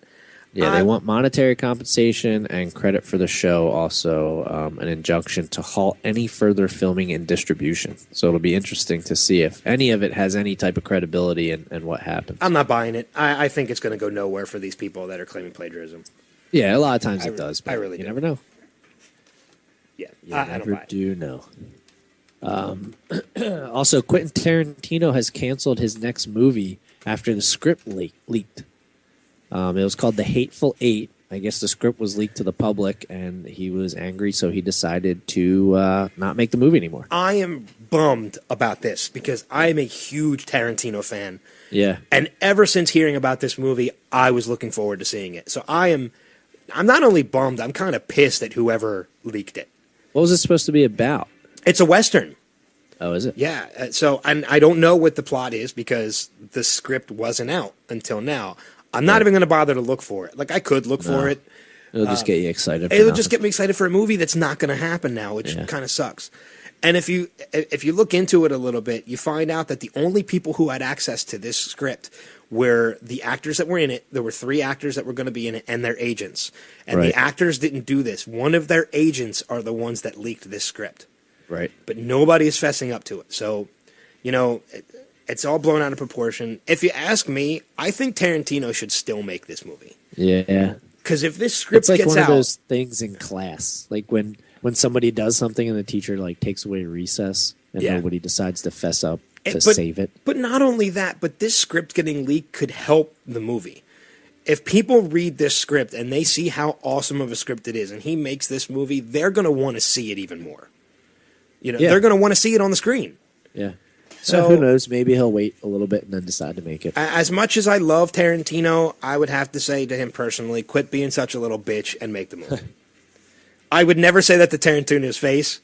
Yeah, they want monetary compensation and credit for the show, also an injunction to halt any further filming and distribution. So it'll be interesting to see if any of it has any type of credibility and what happens. I'm not buying it. I think it's going to go nowhere for these people that are claiming plagiarism. Yeah, a lot of times it does, but I really you do. never know. Yeah, I never do know. Also, Quentin Tarantino has canceled his next movie after the script leaked. It was called The Hateful Eight. I guess the script was leaked to the public, and he was angry, so he decided to not make the movie anymore. I am bummed about this because I am a huge Tarantino fan. Yeah. And ever since hearing about this movie, I was looking forward to seeing it. So I'm not only bummed, I'm kind of pissed at whoever leaked it. What was it supposed to be about? It's a Western. Oh, is it? Yeah. So I don't know what the plot is because the script wasn't out until now. I'm not even going to bother to look for it. Like, I could look for it. It'll just get you excited. It'll just get me excited for a movie that's not going to happen now, which kind of sucks. And if you look into it a little bit, you find out that the only people who had access to this script were the actors that were in it. There were 3 actors that were going to be in it and their agents. And the actors didn't do this. One of their agents are the ones that leaked this script. Right. But nobody is fessing up to it. So It's all blown out of proportion. If you ask me, I think Tarantino should still make this movie. Yeah. Because if this script It's like gets one out, of those things in class, like when somebody does something and the teacher like takes away recess and nobody decides to fess up to save it. But not only that, but this script getting leaked could help the movie. If people read this script and they see how awesome of a script it is, and he makes this movie, they're going to want to see it even more. They're going to want to see it on the screen. Yeah. So who knows? Maybe he'll wait a little bit and then decide to make it. As much as I love Tarantino, I would have to say to him personally, quit being such a little bitch and make the movie. I would never say that to Tarantino's face,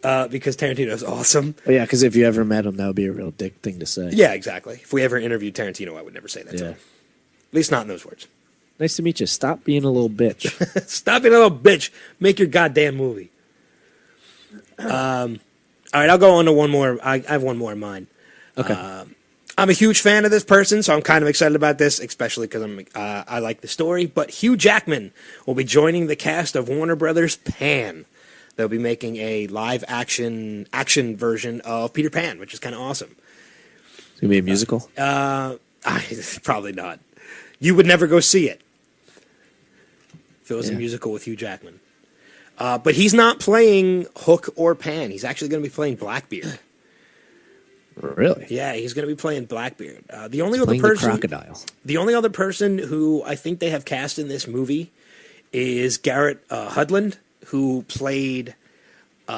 because Tarantino's awesome. Oh, yeah, because if you ever met him, that would be a real dick thing to say. Yeah, exactly. If we ever interviewed Tarantino, I would never say that to him. At least not in those words. Nice to meet you. Stop being a little bitch. Stop being a little bitch. Make your goddamn movie. All right, I'll go on to one more. I have one more in mind. Okay. I'm a huge fan of this person, so I'm kind of excited about this, especially because I like the story. But Hugh Jackman will be joining the cast of Warner Brothers' Pan. They'll be making a live action version of Peter Pan, which is kind of awesome. It's gonna be a musical. Probably not. You would never go see it if it was a musical with Hugh Jackman. But he's not playing Hook or Pan. He's actually going to be playing Blackbeard. Really? Yeah, he's going to be playing Blackbeard. The only crocodile. The only other person who I think they have cast in this movie is Garrett Hudland, who played. He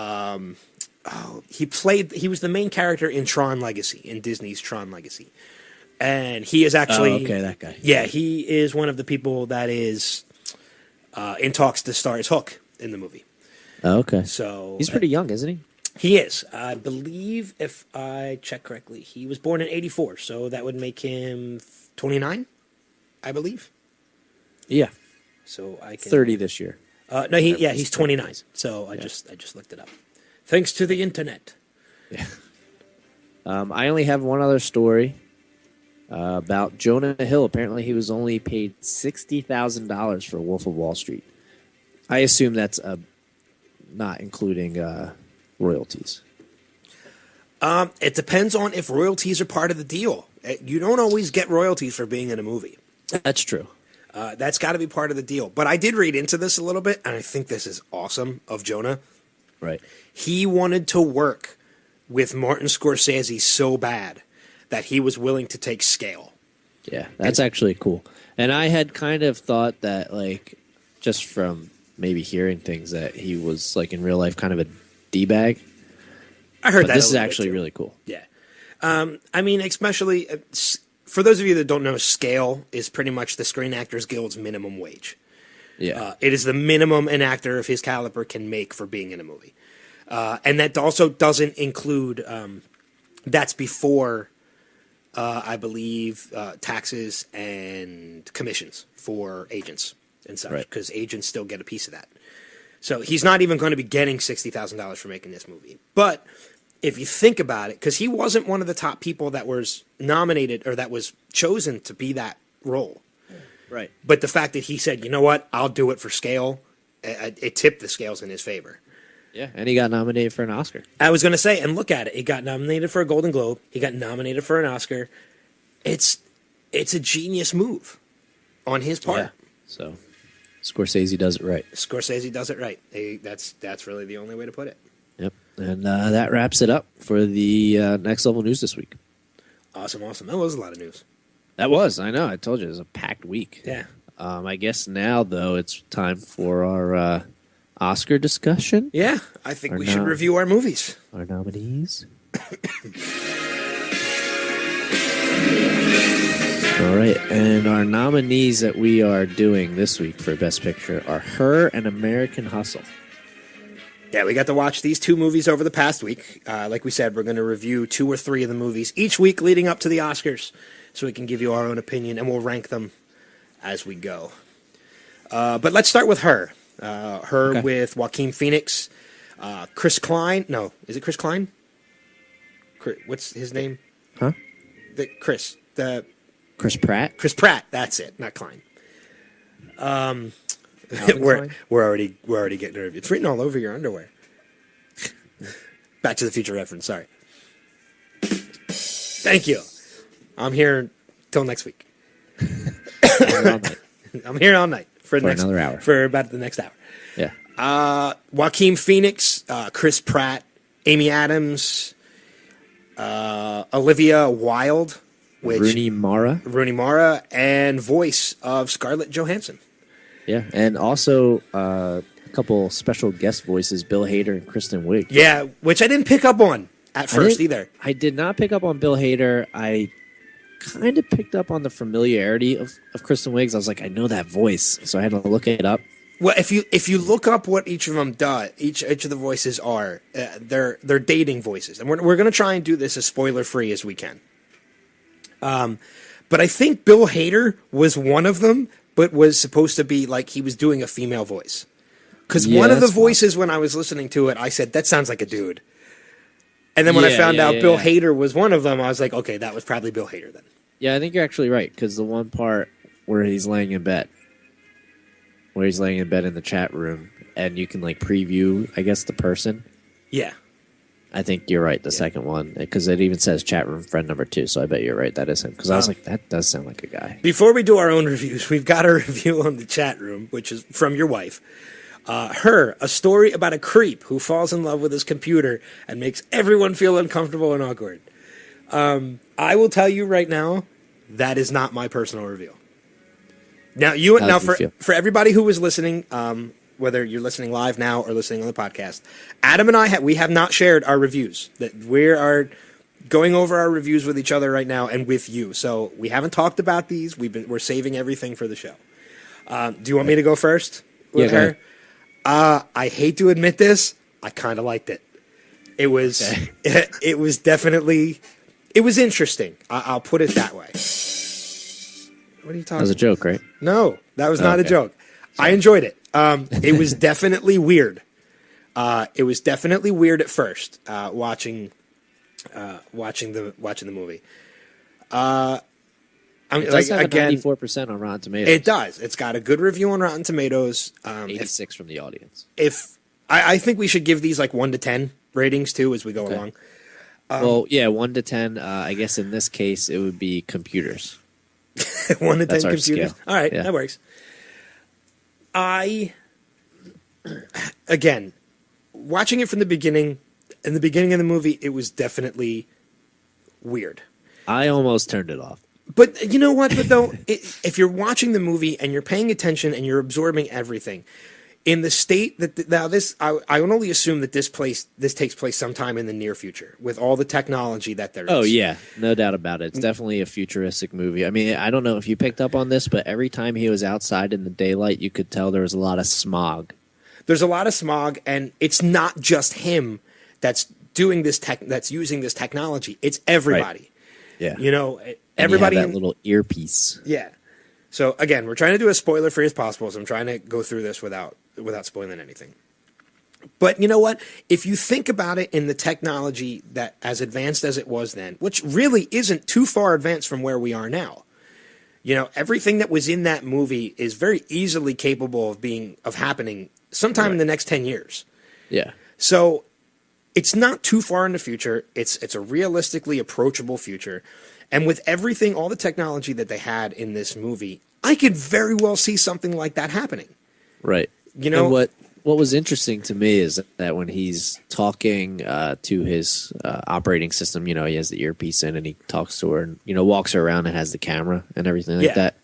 was the main character in Tron Legacy, in Disney's Tron Legacy, and he is actually that guy. Yeah, he is one of the people that is in talks to star as Hook in the movie. Oh, okay. So he's pretty young, isn't he? He is. I believe, if I check correctly, he was born in '84, so that would make him 29, I believe. Yeah. So I can 30 this year. No, he's 29. So I just looked it up. Thanks to the internet. Yeah. I only have one other story about Jonah Hill. Apparently, he was only paid $60,000 for Wolf of Wall Street. I assume that's not including royalties. It depends on if royalties are part of the deal. You don't always get royalties for being in a movie. That's true. That's got to be part of the deal. But I did read into this a little bit, and I think this is awesome of Jonah. Right. He wanted to work with Martin Scorsese so bad that he was willing to take scale. Yeah, that's actually cool. And I had kind of thought that, like, just from maybe hearing things, that he was, like, in real life kind of a D-bag. I heard that. This is actually really cool. Yeah. I mean, especially for those of you that don't know, scale is pretty much the Screen Actors Guild's minimum wage. Yeah. It is the minimum an actor of his caliber can make for being in a movie. And that also doesn't include, that's before, I believe, taxes and commissions for agents and such, because agents still get a piece of that. So he's not even going to be getting $60,000 for making this movie. But if you think about it, because he wasn't one of the top people that was nominated or that was chosen to be that role. Right. But the fact that he said, you know what, I'll do it for scale, it tipped the scales in his favor. Yeah, and he got nominated for an Oscar. I was going to say, and look at it. He got nominated for a Golden Globe. He got nominated for an Oscar. It's a genius move on his part. Yeah. So Scorsese does it right. Scorsese does it right. That's really the only way to put it. Yep. And that wraps it up for the Next Level News this week. Awesome. That was a lot of news. That was. I know. I told you it was a packed week. Yeah. I guess now, though, it's time for our Oscar discussion. Yeah. I think we should review our movies. Our nominees. All right. And our nominees that we are doing this week for Best Picture are Her and American Hustle. Yeah, we got to watch these two movies over the past week. Like we said, we're going to review 2 or 3 of the movies each week leading up to the Oscars, so we can give you our own opinion, and we'll rank them as we go. But let's start with Her. Her with Joaquin Phoenix, Chris Klein. No, is it Chris Klein? What's his name? Huh? Chris Pratt? Chris Pratt, that's it, not Klein. We're already getting nervous. It's written all over your underwear. Back to the Future reference. Sorry. Thank you. I'm here till next week. I'm here all night for another hour. For about the next hour. Yeah. Joaquin Phoenix, Chris Pratt, Amy Adams, Olivia Wilde, Rooney Mara, and voice of Scarlett Johansson. Yeah, and also a couple special guest voices, Bill Hader and Kristen Wiig. Yeah, which I didn't pick up on at first either. I did not pick up on Bill Hader. I kind of picked up on the familiarity of Kristen Wiig. I was like, I know that voice, so I had to look it up. Well, if you look up what each of them does, each of the voices are, they're dating voices, and we're going to try and do this as spoiler free as we can. But I think Bill Hader was one of them, but was supposed to be like he was doing a female voice. Because one of the voices, when I was listening to it, I said, that sounds like a dude. And then when I found out Bill Hader was one of them, I was like, okay, that was probably Bill Hader then. Yeah, I think you're actually right, because the one part where he's laying in bed, in the chat room, and you can like preview, I guess, the person. Yeah. I think you're right, the second one, because it even says chat room friend number 2, so I bet you're right, that is him. Because I was like, that does sound like a guy. Before we do our own reviews, we've got a review on the chat room, which is from your wife. A story about a creep who falls in love with his computer and makes everyone feel uncomfortable and awkward. I will tell you right now, that is not my personal review. Now, for everybody who was listening, whether you're listening live now or listening on the podcast, Adam and I we have not shared our reviews. That we are going over our reviews with each other right now and with you. So we haven't talked about these. We're saving everything for the show. Do you want me to go first with her? I hate to admit this, I kind of liked it. It was it was definitely interesting. I'll put it that way. What are you talking about? That was a joke, right? No, that was not a joke. Sorry. I enjoyed it. It was definitely weird. It was definitely weird at first, watching the movie. It does have a 94% on Rotten Tomatoes. It does. It's got a good review on Rotten Tomatoes. 86 from the audience. I think we should give these like 1 to 10 ratings too as we go along. 1 to 10. I guess in this case it would be computers. 1 to 10 computers. Scale. All right, that works. Again, watching it from the beginning, in the beginning of the movie, it was definitely weird. I almost turned it off. But you know what? But though, if you're watching the movie and you're paying attention and you're absorbing everything, in the state that now this, I would only assume that this takes place sometime in the near future with all the technology that there is. Oh yeah, no doubt about it. It's definitely a futuristic movie. I mean, I don't know if you picked up on this, but every time he was outside in the daylight, you could tell there was a lot of smog. There's a lot of smog, and it's not just him that's doing this that's using this technology. It's everybody. Right. Yeah, you know, everybody. You have that little earpiece. Yeah. So again, we're trying to do as spoiler free as possible. So I'm trying to go through this without spoiling anything. But you know what? If you think about it in the technology that as advanced as it was then, which really isn't too far advanced from where we are now, you know, everything that was in that movie is very easily capable of happening sometime in the next 10 years. Yeah. So it's not too far in the future. It's a realistically approachable future. And with everything, all the technology that they had in this movie, I could very well see something like that happening. Right. You know, and what was interesting to me is that when he's talking to his operating system, you know, he has the earpiece in and he talks to her and, you know, walks her around and has the camera and everything like that.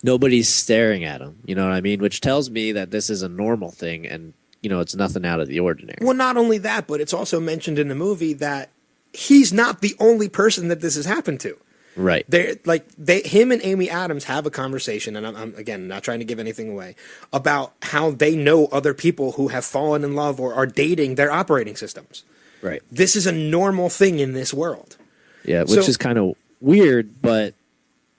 Nobody's staring at him. You know what I mean? Which tells me that this is a normal thing and, you know, it's nothing out of the ordinary. Well, not only that, but it's also mentioned in the movie that he's not the only person that this has happened to. Right. Him and Amy Adams have a conversation, and I'm again not trying to give anything away, about how they know other people who have fallen in love or are dating their operating systems. Right. This is a normal thing in this world. Yeah, which is kind of weird, but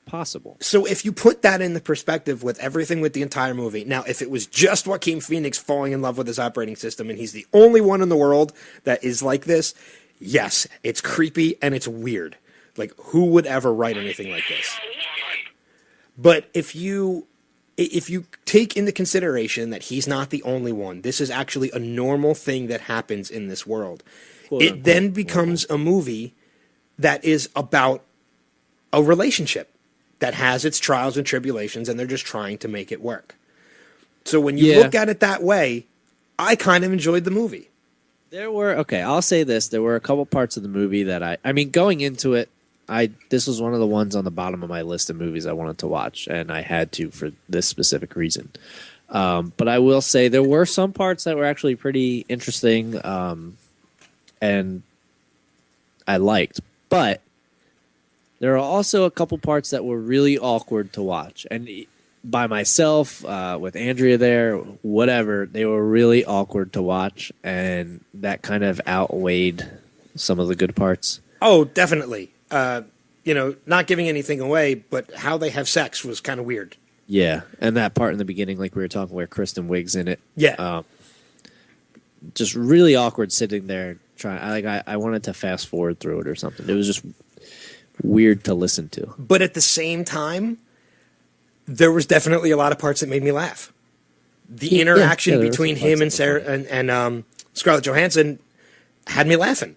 possible. So if you put that in the perspective with everything with the entire movie, now if it was just Joaquin Phoenix falling in love with his operating system and he's the only one in the world that is like this, yes, it's creepy and it's weird. Like, who would ever write anything like this? But if you take into consideration that he's not the only one, this is actually a normal thing that happens in this world. It then becomes a movie that is about a relationship that has its trials and tribulations, and they're just trying to make it work. So when you look at it that way, I kind of enjoyed the movie. I'll say this. There were a couple parts of the movie that I mean, going into it, this was one of the ones on the bottom of my list of movies I wanted to watch, and I had to for this specific reason. But I will say there were some parts that were actually pretty interesting, and I liked. But there are also a couple parts that were really awkward to watch. And by myself, with Andrea there, whatever, they were really awkward to watch, and that kind of outweighed some of the good parts. Oh, definitely. Not giving anything away, but how they have sex was kind of weird. Yeah, and that part in the beginning, like we were talking, where Kristen Wiig's in it. Yeah. Just really awkward sitting there trying. I wanted to fast forward through it or something. It was just weird to listen to. But at the same time, there was definitely a lot of parts that made me laugh. The interaction between him and Sarah and Scarlett Johansson had me laughing.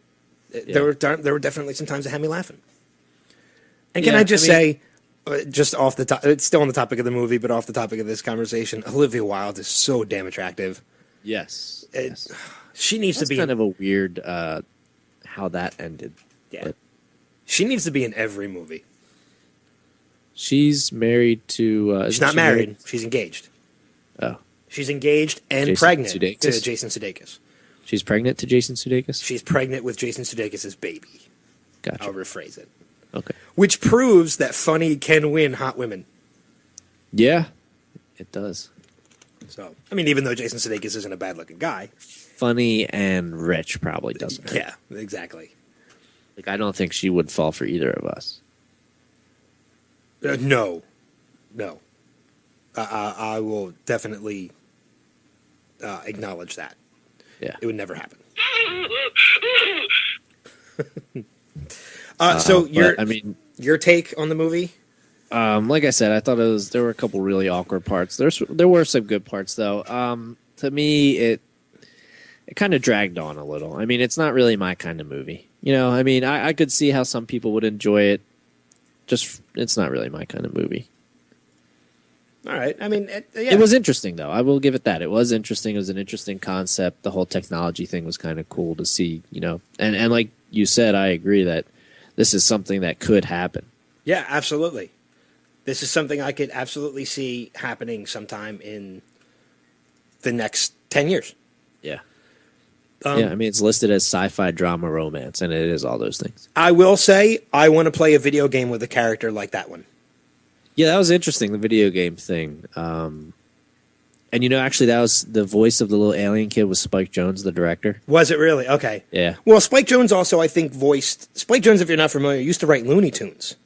There were definitely some times that had me laughing. And can I just say, just off the top, it's still on the topic of the movie, but off the topic of this conversation, Olivia Wilde is so damn attractive. Yes. She needs to be kind of a weird how that ended. Yeah. But she needs to be in every movie. She's married to... she's not married. She's engaged. Oh. She's engaged and Jason pregnant Sudeikis? to Jason Sudeikis. She's pregnant to Jason Sudeikis? She's pregnant with Jason Sudeikis' baby. Gotcha. I'll rephrase it. Okay. Which proves that funny can win hot women. Yeah, it does. So, I mean, even though Jason Sudeikis isn't a bad-looking guy. Funny and rich probably doesn't hurt. Yeah, exactly. Like, I don't think she would fall for either of us. No. I will definitely acknowledge that. Yeah. It would never happen. So your take on the movie? Like I said, I thought there were a couple really awkward parts. There were some good parts though. To me, it kind of dragged on a little. I mean, it's not really my kind of movie. I mean, I could see how some people would enjoy it. Just, it's not really my kind of movie. All right. I mean, It was interesting though. I will give it that. It was interesting. It was an interesting concept. The whole technology thing was kind of cool to see. And like you said, I agree that this is something that could happen. Yeah, absolutely. This is something I could absolutely see happening sometime in the next 10 years. Yeah. I mean, it's listed as sci-fi, drama, romance, and it is all those things. I will say, I want to play a video game with a character like that one. Yeah, that was interesting, the video game thing. And actually, that was the voice of the little alien kid was Spike Jonze, the director. Was it really? Okay. Yeah. Well, Spike Jonze also, I think, Spike Jonze, if you're not familiar, used to write Looney Tunes.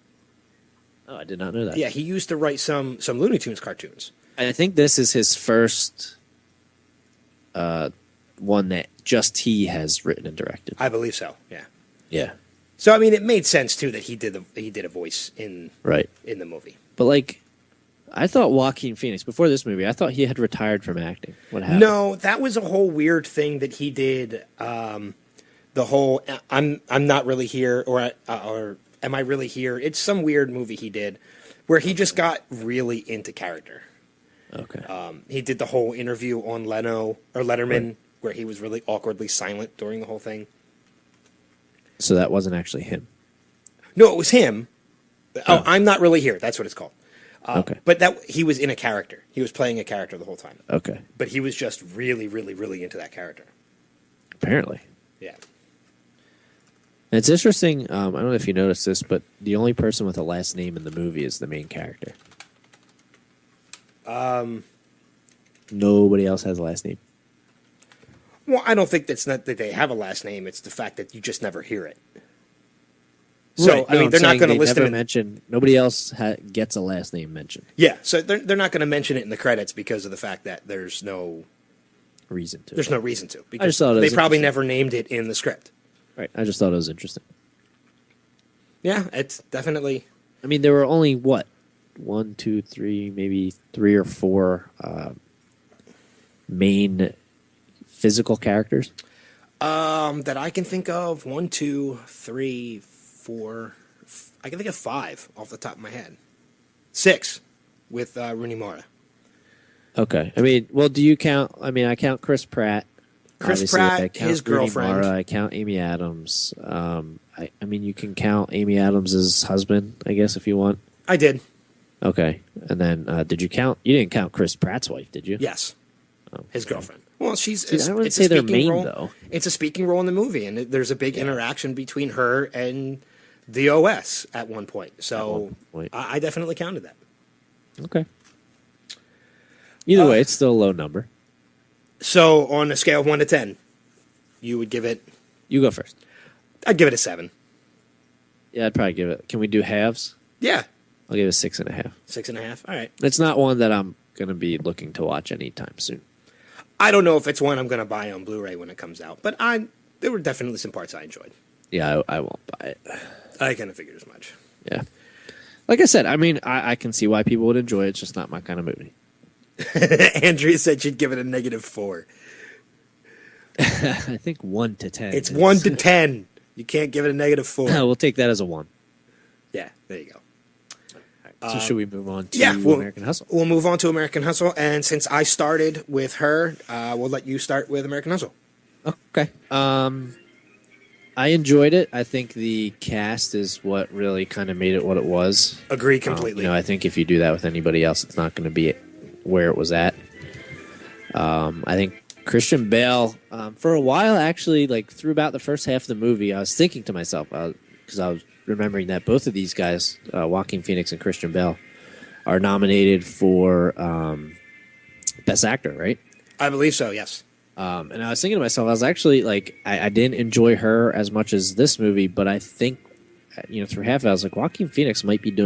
Oh, I did not know that. Yeah, he used to write some Looney Tunes cartoons. I think this is his first one that just he has written and directed. I believe so. Yeah. Yeah. So I mean, it made sense too that he did a voice in the movie. But like, I thought Joaquin Phoenix before this movie, I thought he had retired from acting. What happened? No, that was a whole weird thing that he did. The whole I'm not really here or am I really here? It's some weird movie he did where he just got really into character. Okay. He did the whole interview on Letterman, where he was really awkwardly silent during the whole thing. So that wasn't actually him? No, it was him. Oh, I'm not really here. That's what it's called. Okay. But he was in a character. He was playing a character the whole time. Okay. But he was just really, really, really into that character. Apparently. Yeah. And it's interesting. I don't know if you noticed this, but the only person with a last name in the movie is the main character. Nobody else has a last name. Well, I don't think that's not that they have a last name. It's the fact that you just never hear it. So, right. I mean, they're not going to list it. Nobody else gets a last name mentioned. Yeah, so they're not going to mention it in the credits because of the fact that there's no reason to. There's no reason to. Because I just thought it was they probably never named it in the script. Right. I just thought it was interesting. Yeah, it's definitely. I mean, there were only, 1, 2, 3, maybe 3 or 4 main physical characters? That I can think of. 1, 2, 3, 4. I can think of 5 off the top of my head. 6 with Rooney Mara. Okay. I mean, well, do you count? I mean, I count Chris Pratt. Chris Obviously, Pratt, I count his Rooney girlfriend. Mara, I count Amy Adams. I mean, you can count Amy Adams' husband, I guess, if you want. I did. Okay. And then did you count? You didn't count Chris Pratt's wife, did you? Yes. Oh, His girlfriend. Well, she's. See, I wouldn't it's say a they're speaking main, role. though. It's a speaking role in the movie, and there's a big interaction between her and the OS at one point. So I definitely counted that. Okay. Either way, it's still a low number. So on a scale of 1 to 10, you would give it. You go first. I'd give it a 7. Yeah, I'd probably give it. Can we do halves? Yeah, I'll give it 6.5. 6.5. All right. It's not one that I'm going to be looking to watch anytime soon. I don't know if it's one I'm going to buy on Blu-ray when it comes out, but there were definitely some parts I enjoyed. Yeah, I won't buy it. I kind of figured as much. Yeah. Like I said, I mean, I can see why people would enjoy it. It's just not my kind of movie. Andrea said she'd give it a -4. I think 1 to 10. It's 1 to 10. You can't give it a -4. We'll take that as a 1. Yeah, there you go. So should we move on to American Hustle? We'll move on to American Hustle, and since I started with her, we'll let you start with American Hustle. Okay. I enjoyed it. I think the cast is what really kind of made it what it was. Agree completely. I think if you do that with anybody else, it's not going to be where it was at. I think Christian Bale, for a while, actually, like through about the first half of the movie, I was thinking to myself, because I was remembering that both of these guys, Joaquin Phoenix and Christian Bale, are nominated for Best Actor, right? I believe so, yes. And I was thinking to myself, I was actually like, I didn't enjoy her as much as this movie, but I think, through half, I was like, Joaquin Phoenix might have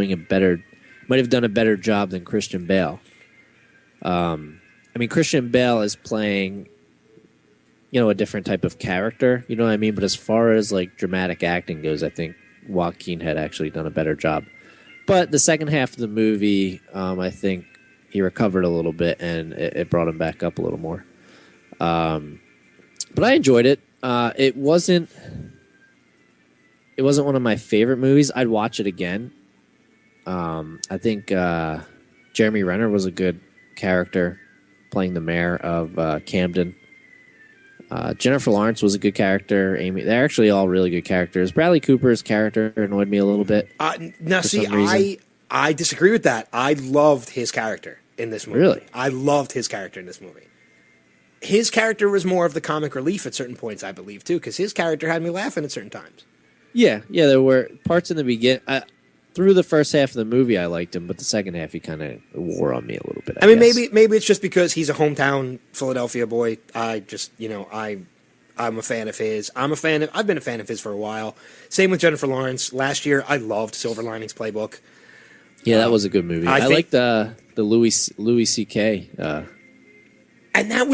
done a better job than Christian Bale. I mean, Christian Bale is playing, a different type of character, you know what I mean? But as far as like dramatic acting goes, I think Joaquin had actually done a better job. But the second half of the movie, I think he recovered a little bit and it brought him back up a little more. But I enjoyed it. It wasn't one of my favorite movies. I'd watch it again. I think Jeremy Renner was a good character playing the mayor of Camden. Jennifer Lawrence was a good character. Amy, they're actually all really good characters. Bradley Cooper's character annoyed me a little bit. Now, see, I disagree with that. I loved his character in this movie. Really? I loved his character in this movie. His character was more of the comic relief at certain points, I believe, too, because his character had me laughing at certain times. Yeah, there were parts in the beginning. Through the first half of the movie, I liked him, but the second half, he kind of wore on me a little bit. I mean, guess. maybe it's just because he's a hometown Philadelphia boy. I just, I'm a fan of his. I've been a fan of his for a while. Same with Jennifer Lawrence. Last year, I loved Silver Linings Playbook. Yeah, that was a good movie. I liked the Louis C.K. And that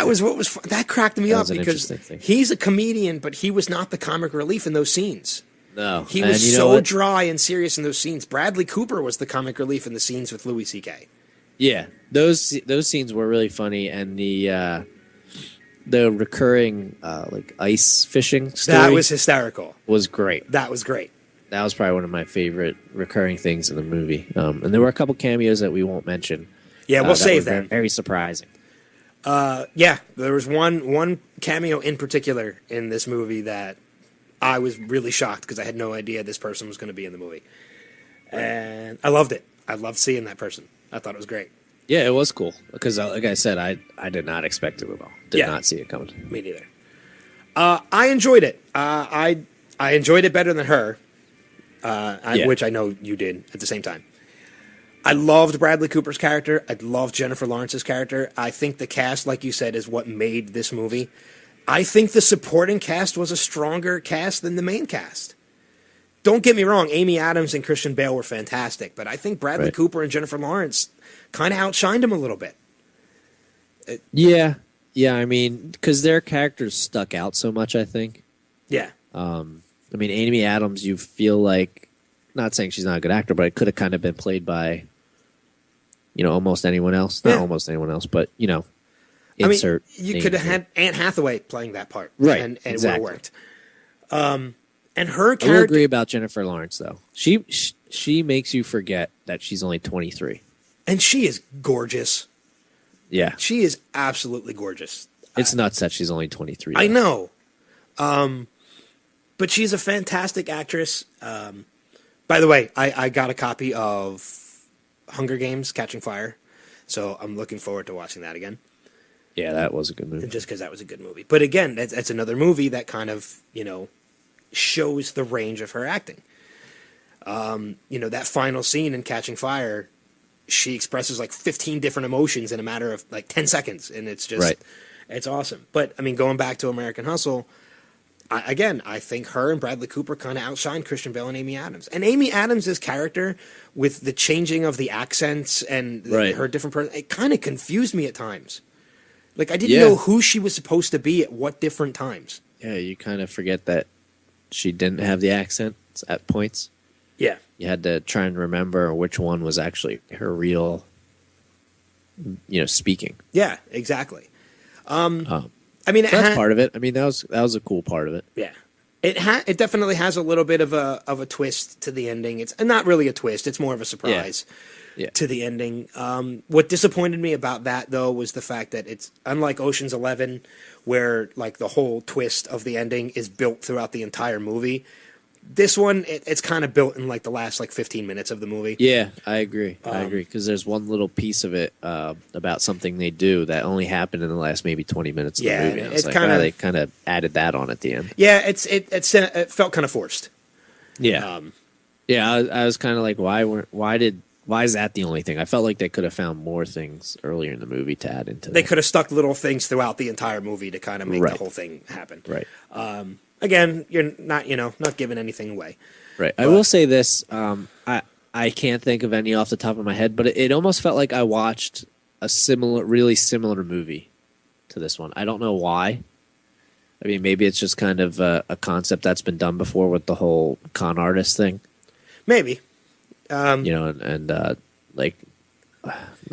was what was fun. That cracked me up because he's a comedian, but he was not the comic relief in those scenes. No, he was so dry and serious in those scenes. Bradley Cooper was the comic relief in the scenes with Louis C.K. Yeah, those scenes were really funny, and the recurring like ice fishing story that was hysterical. Was great. That was great. That was probably one of my favorite recurring things in the movie. And there were a couple cameos that we won't mention. Yeah, we'll save them. Very surprising. Yeah, there was one cameo in particular in this movie that I was really shocked because I had no idea this person was going to be in the movie. And I loved it. I loved seeing that person. I thought it was great. Yeah, it was cool. Because, like I said, I did not expect it at all. Did not see it coming. Me neither. I enjoyed it. I enjoyed it better than her, which I know you did at the same time. I loved Bradley Cooper's character. I loved Jennifer Lawrence's character. I think the cast, like you said, is what made this movie. I think the supporting cast was a stronger cast than the main cast. Don't get me wrong, Amy Adams and Christian Bale were fantastic, but I think Bradley Cooper and Jennifer Lawrence kind of outshined him a little bit. Yeah, I mean, because their characters stuck out so much, I think. Yeah. I mean, Amy Adams, you feel like, not saying she's not a good actor, but it could have kind of been played by, almost anyone else. Not almost anyone else, but, insert. You could have had Anne Hathaway playing that part. Right. And exactly. it would have worked. And her I will character, agree about Jennifer Lawrence though. She makes you forget that she's only 23. and she is gorgeous. Yeah, She is absolutely gorgeous. it's nuts that she's only 23. I though. know. But she's a fantastic actress. By the way, I got a copy of Hunger Games: Catching Fire, so I'm looking forward to watching that again. Yeah, that was a good movie. Just because that was a good movie. But again, that's another movie that kind of shows the range of her acting. That final scene in Catching Fire, she expresses like 15 different emotions in a matter of like 10 seconds, and it's just it's awesome. But I mean, going back to American Hustle. I think her and Bradley Cooper kind of outshined Christian Bale and Amy Adams. And Amy Adams' character, with the changing of the accents and her different person, it kind of confused me at times. Like, I didn't know who she was supposed to be at what different times. Yeah, you kind of forget that she didn't have the accent at points. Yeah. You had to try and remember which one was actually her real, speaking. Yeah, exactly. I mean, that's part of it. I mean, that was a cool part of it. Yeah, it definitely has a little bit of a twist to the ending. It's not really a twist; it's more of a surprise to the ending. What disappointed me about that, though, was the fact that it's unlike Ocean's 11, where like the whole twist of the ending is built throughout the entire movie. This one, it's kind of built in like the last 15 minutes of the movie. Yeah, I agree. Because there's one little piece of it about something they do that only happened in the last maybe 20 minutes of the movie. And it's like, kind of they kind of added that on at the end. Yeah, it felt kind of forced. Yeah, I was kind of like, why is that the only thing? I felt like they could have found more things earlier in the movie to add into. They could have stuck little things throughout the entire movie to kind of make the whole thing happen. Right. Again, you're not giving anything away. Right. I will say this. I can't think of any off the top of my head, but it almost felt like I watched a really similar movie to this one. I don't know why. I mean, maybe it's just kind of a concept that's been done before with the whole con artist thing. Maybe. Like,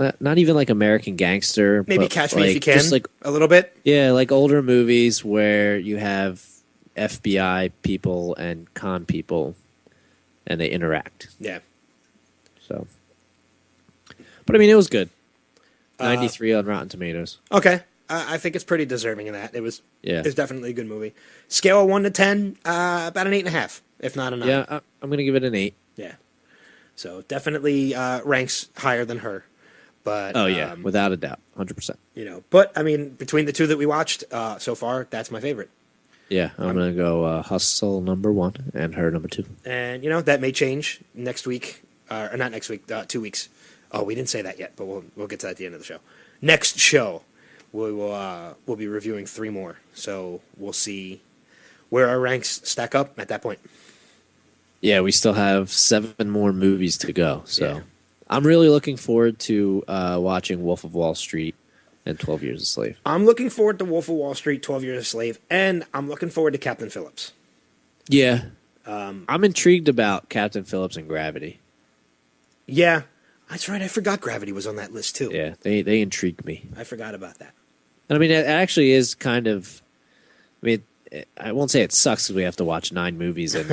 not even like American Gangster. Maybe but Catch Me If You Can. Just like a little bit. Yeah, like older movies where you have FBI people and con people, and they interact. Yeah. So, but I mean, it was good. 93 on Rotten Tomatoes. Okay, I think it's pretty deserving of that. It was. Yeah. It's definitely a good movie. Scale of 1 to 10, about an 8.5, if not a 9. Yeah, I'm gonna give it an 8. Yeah. So definitely ranks higher than her. But without a doubt, 100%. But I mean, between the two that we watched so far, that's my favorite. Yeah, I'm going to go Hustle number 1 and her number 2. And, that may change next week. Or not next week, 2 weeks. Oh, we didn't say that yet, but we'll get to that at the end of the show. Next show, we'll be reviewing 3 more. So we'll see where our ranks stack up at that point. Yeah, we still have 7 more movies to go. So I'm really looking forward to watching Wolf of Wall Street and 12 Years a Slave. I'm looking forward to Wolf of Wall Street, 12 Years a Slave, and I'm looking forward to Captain Phillips. Yeah. I'm intrigued about Captain Phillips and Gravity. Yeah. That's right. I forgot Gravity was on that list, too. Yeah, they intrigue me. I forgot about that. And I mean, it actually is kind of... I mean, I won't say it sucks because we have to watch 9 movies in,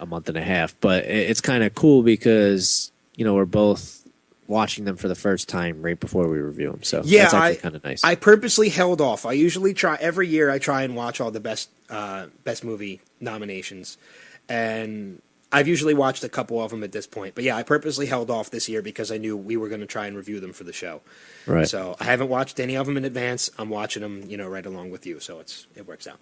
a month and a half, but it's kind of cool because, we're both watching them for the first time right before we review them. So that's actually kind of nice. I purposely held off. I usually try every year. I try and watch all the best movie nominations, and I've usually watched a couple of them at this point. But yeah, I purposely held off this year because I knew we were going to try and review them for the show. Right. So I haven't watched any of them in advance. I'm watching them, right along with you. So it works out.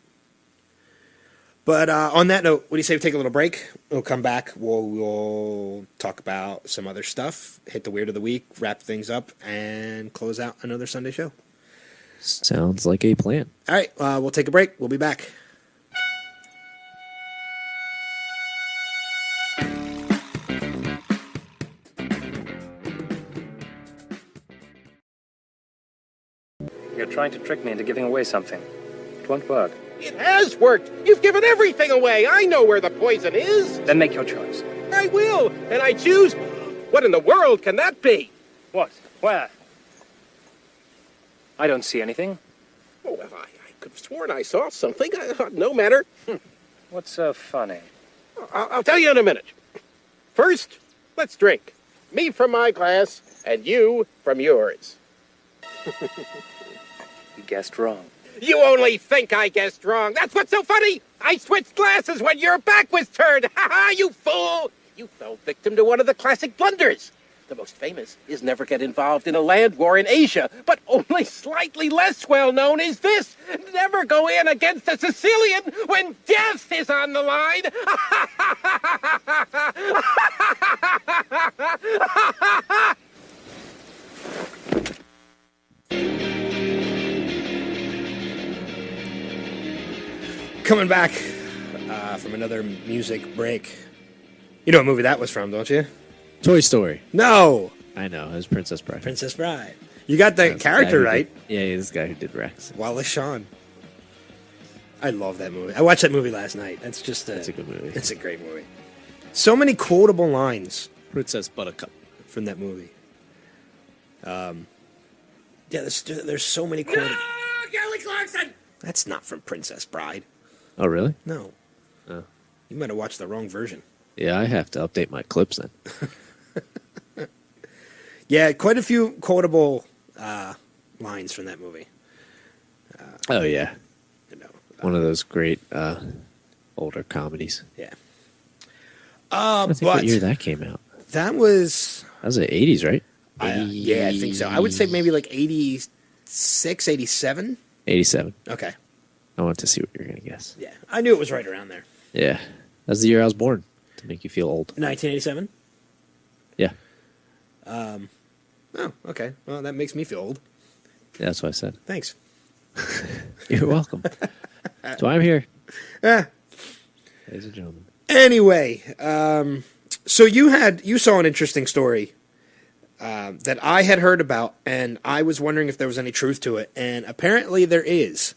But on that note, what do you say we take a little break? We'll come back. We'll talk about some other stuff, hit the Weird of the Week, wrap things up, and close out another Sunday show. Sounds like a plan. All right, we'll take a break. We'll be back. You're trying to trick me into giving away something. It won't work. It has worked. You've given everything away. I know where the poison is. Then make your choice. I will, and I choose. What in the world can that be? What? Where? I don't see anything. Oh, well, I could have sworn I saw something. No matter. What's so funny? I'll tell you in a minute. First, let's drink. Me from my glass, and you from yours. You guessed wrong. You only think I guessed wrong. That's what's so funny. I switched glasses when your back was turned. Ha ha, you fool. You fell victim to one of the classic blunders. The most famous is never get involved in a land war in Asia, but only slightly less well known is this. Never go in against a Sicilian when death is on the line. Coming back from another music break. You know what movie that was from, don't you? Toy Story. No! I know, it was Princess Bride. Princess Bride. You got the character right. Yeah, this guy who did Rex. Wallace Shawn. I love that movie. I watched that movie last night. That's just It's a good movie. It's a great movie. So many quotable lines Princess Buttercup. from that movie. Yeah, there's so many quotable... Kelly Clarkson! That's not from Princess Bride. Oh, really? No. Oh. You might have watched the wrong version. Yeah, I have to update my clips then. Yeah, quite a few quotable lines from that movie. Oh, yeah. You know, One of those great older comedies. yeah. I think But what year that came out. that was... That was the 80s, right? yeah, I think so. I would say maybe like 86, 87. 87. Okay. I want to see what you're going to guess. Yeah, I knew it was right around there. Yeah. That's the year I was born, to make you feel old. 1987? Yeah. Oh, okay. Well, that makes me feel old. Yeah, that's what I said. Thanks. You're welcome. So I'm here. Eh. Ladies and gentlemen. Anyway, so you saw an interesting story that I had heard about, and I was wondering if there was any truth to it, and apparently there is.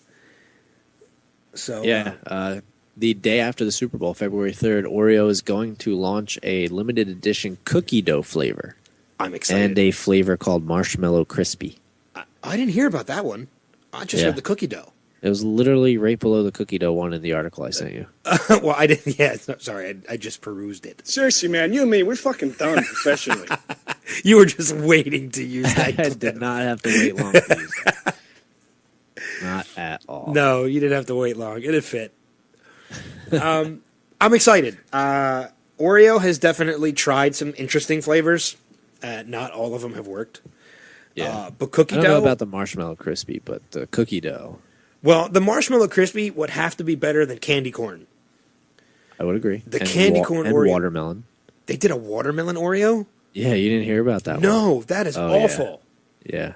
So Yeah. The day after the Super Bowl, February 3rd, Oreo is going to launch a limited edition cookie dough flavor. I'm excited. And a flavor called Marshmallow Crispy. I didn't hear about that one. I just heard the cookie dough. It was literally right below the cookie dough one in the article I sent you. Well, I didn't. Yeah, sorry. I just perused it. Seriously, man, you and me, we're fucking done professionally. You were just waiting to use that. I did not have to wait long to use that. Not at all. No, you didn't have to wait long. It'd fit. I'm excited. Oreo has definitely tried some interesting flavors. Not all of them have worked. Yeah. But cookie I don't dough... know about the Marshmallow Crispy, but the cookie dough. Well, the Marshmallow Crispy would have to be better than candy corn. I would agree. The candy corn and Oreo. Watermelon. They did a watermelon Oreo? Yeah, you didn't hear about that one. No, that is awful. Yeah.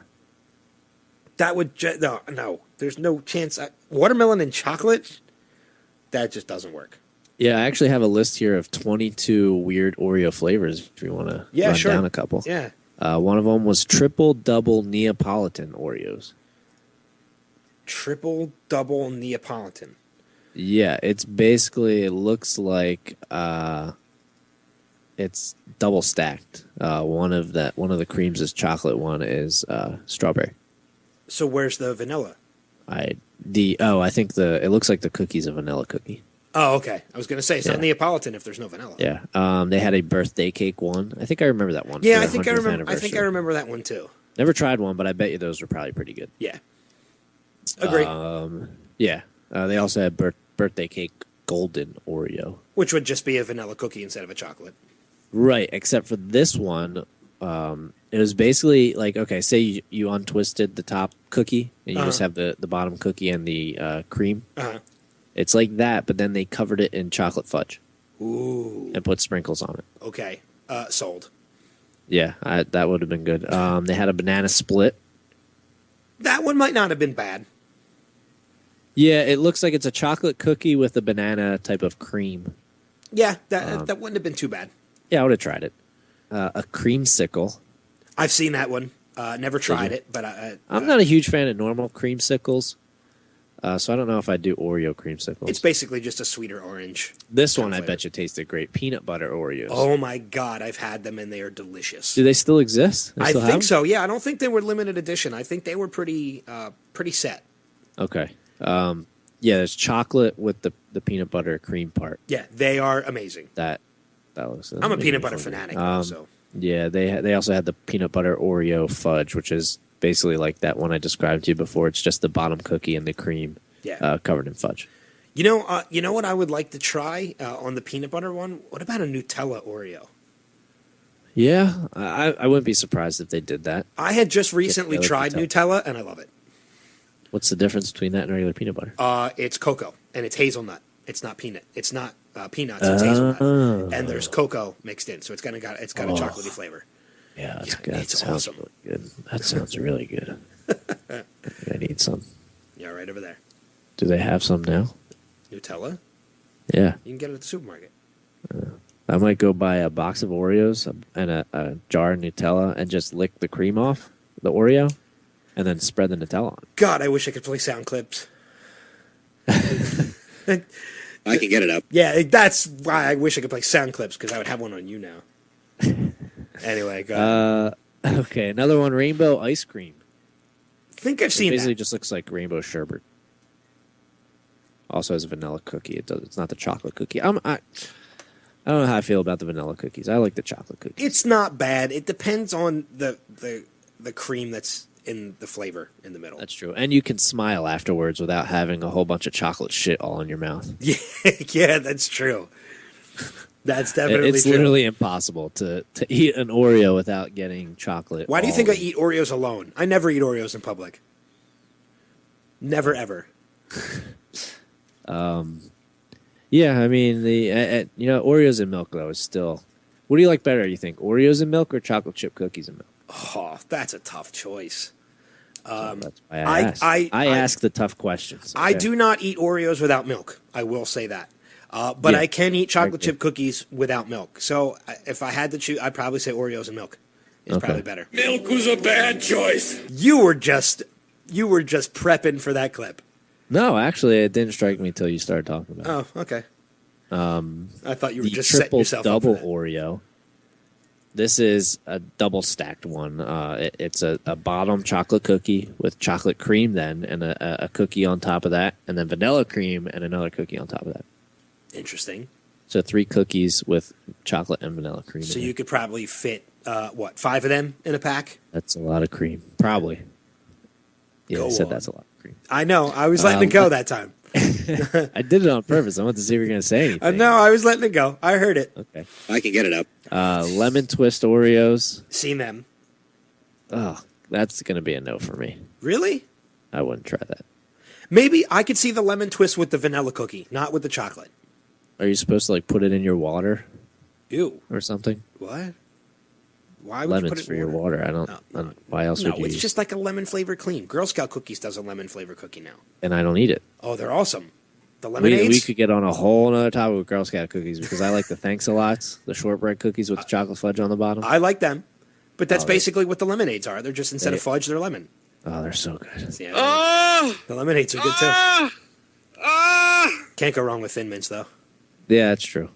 That would... No. There's no chance. Watermelon and chocolate? That just doesn't work. Yeah, I actually have a list here of 22 weird Oreo flavors if you want to run down a couple. Yeah. One of them was triple double Neapolitan Oreos. Triple double Neapolitan. Yeah, it's basically, it looks like it's double stacked. One of the creams is chocolate, one is strawberry. So where's the vanilla? I think it looks like the cookie's a vanilla cookie. Oh, okay. I was going to say, it's not Neapolitan if there's no vanilla. Yeah. They had a birthday cake one. I think I remember that one. Yeah, for I their think I 100th remember. I think I anniversary. remember that one too. Never tried one, but I bet you those were probably pretty good. Yeah. Agree. Yeah. They also had birthday cake golden Oreo. Which would just be a vanilla cookie instead of a chocolate. Right, except for this one, it was basically like, okay, say you untwisted the top cookie and you just have the bottom cookie and the cream. Uh-huh. It's like that, but then they covered it in chocolate fudge. Ooh. And put sprinkles on it. Okay. Sold. Yeah, that would have been good. They had a banana split. That one might not have been bad. Yeah, it looks like it's a chocolate cookie with a banana type of cream. Yeah, that wouldn't have been too bad. Yeah, I would have tried it. A creamsicle. I've seen that one. Never tried it, but I'm not a huge fan of normal creamsicles, so I don't know if I'd do Oreo creamsicles. it's basically just a sweeter orange. This one, I flavor. bet you tasted great. Peanut butter Oreos. Oh my God, I've had them and they are delicious. Do they still exist? They I still think have so. Yeah, I don't think they were limited edition. I think they were pretty set. them? Okay. Yeah, there's chocolate with the peanut butter cream part. Yeah, they are amazing. That looks. I'm a peanut butter fanatic, so. Yeah, they also had the peanut butter Oreo fudge, which is basically like that one I described to you before. It's just the bottom cookie and the cream covered in fudge. You know what I would like to try on the peanut butter one? What about a Nutella Oreo? Yeah, I wouldn't be surprised if they did that. I had just recently tried Nutella, and I love it. What's the difference between that and regular peanut butter? It's cocoa, and it's hazelnut. It's not peanut. It's not peanuts. It's hazelnut, and there's cocoa mixed in, so it's got a chocolatey flavor. Yeah, that's good. It's awesome. Really good. That sounds really good. I need some. Yeah, right over there. Do they have some now? Nutella? Yeah. You can get it at the supermarket. I might go buy a box of Oreos and a jar of Nutella and just lick the cream off the Oreo and then spread the Nutella on. God, I wish I could play sound clips. I can get it up. Yeah, that's why I wish I could play sound clips, because I would have one on you now. Anyway, go ahead. Okay, another one, rainbow ice cream. I think I've seen basically that. just looks like rainbow sherbet. Also has a vanilla cookie. It's not the chocolate cookie. I don't know how I feel about the vanilla cookies. I like the chocolate cookies. It's not bad. It depends on the cream that's in the flavor in the middle. That's true. And you can smile afterwards without having a whole bunch of chocolate shit all in your mouth. Yeah, that's true. That's definitely It's true. literally impossible to eat an Oreo without getting chocolate. Why do you think I eat Oreos alone? I never eat Oreos in public. Never, ever. Yeah, I mean, Oreos and milk, though, is still... What do you like better, you think? Oreos and milk or chocolate chip cookies and milk? Oh, that's a tough choice. That's why I ask the tough questions. Okay? I do not eat Oreos without milk. I will say that. But I can eat chocolate chip cookies without milk. So if I had to choose, I'd probably say Oreos and milk is probably better. Milk was a bad choice. You were just prepping for that clip. No, actually, it didn't strike me until you started talking about it. Oh, okay. I thought you were The just setting yourself up for triple double that. Oreo. This is a double stacked one. It's a bottom chocolate cookie with chocolate cream then, and a cookie on top of that, and then vanilla cream and another cookie on top of that. Interesting. So 3 cookies with chocolate and vanilla cream. So in you it. could probably fit 5 of them in a pack? That's a lot of cream, probably. Yeah, Go I said on. that's a lot of cream. I know. I was letting it go that time. I did it on purpose. I wanted to see if you were going to say anything. No, I was letting it go. I heard it. Okay. I can get it up. Lemon twist Oreos. Seen them. Oh, that's going to be a no for me. Really? I wouldn't try that. Maybe I could see the lemon twist with the vanilla cookie, not with the chocolate. Are you supposed to put it in your water Ew. or something? What? Why would Lemons you put it for in your water. I don't. Why else No, would you? it's just like a lemon flavored clean. Girl Scout Cookies does a lemon flavored cookie now. And I don't eat it. Oh, they're awesome. The lemonades. We could get on a whole other topic with Girl Scout cookies because I like the Thanks-a-Lots, the shortbread cookies with the chocolate fudge on the bottom. I like them, but that's basically what the lemonades are. They're just instead of fudge, they're lemon. Oh, they're so good. Yeah, the lemonades are good too. Can't go wrong with Thin Mints though. Yeah, that's true.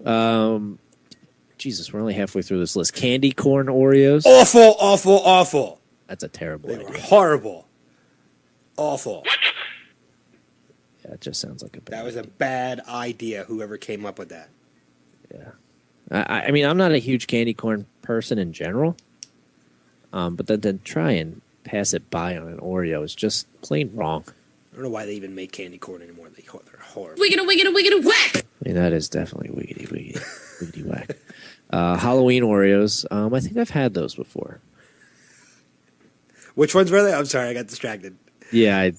Jesus, we're only halfway through this list. Candy corn Oreos. Awful, awful, awful. That's a terrible They were idea. horrible. Awful. Yeah, it just sounds like a bad That was a bad idea. Whoever came up with that. Yeah. I mean, I'm not a huge candy corn person in general. But then try and pass it by on an Oreo is just plain wrong. I don't know why they even make candy corn anymore. They're horrible. Wiggity whack! I mean, that is definitely wiggity whack. Halloween Oreos. I think I've had those before. Which ones were they? I'm sorry, I got distracted. Yeah,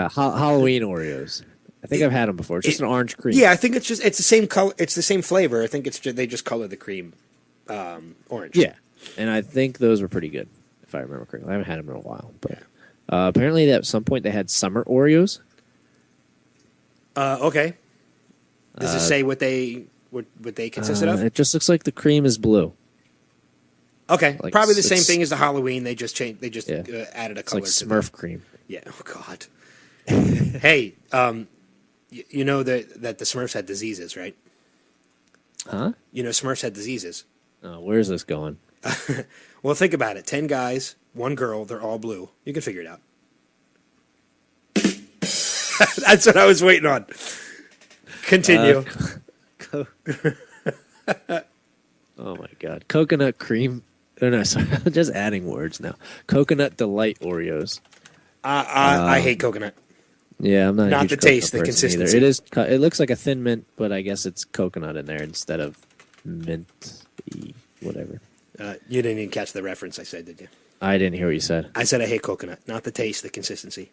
Halloween Oreos. I think I've had them before. It's just an orange cream. Yeah, I think it's the same color. It's the same flavor. I think they just color the cream orange. Yeah, and I think those were pretty good, if I remember correctly. I haven't had them in a while, but apparently at some point they had summer Oreos. Okay. Does it say what they consisted of? It just looks like the cream is blue. Okay, like probably the same it's- thing as the Halloween. They just changed. They just Yeah. added a It's color. like to Smurf cream. Yeah. Oh God. Hey, you know that the Smurfs had diseases, right? Huh? You know Smurfs had diseases. Oh, where's this going? Well, think about it. 10 guys, 1 girl. They're all blue. You can figure it out. That's what I was waiting on. Continue. Oh my god, coconut cream. Oh no, sorry, I'm just adding words now. Coconut delight Oreos. I hate coconut. Yeah, I'm not. Not a huge the taste, the coconut person consistency. either. It is. It looks like a thin mint, but I guess it's coconut in there instead of mint. Whatever. You didn't even catch the reference I said, did you? I didn't hear what you said. I said I hate coconut, not the taste, the consistency.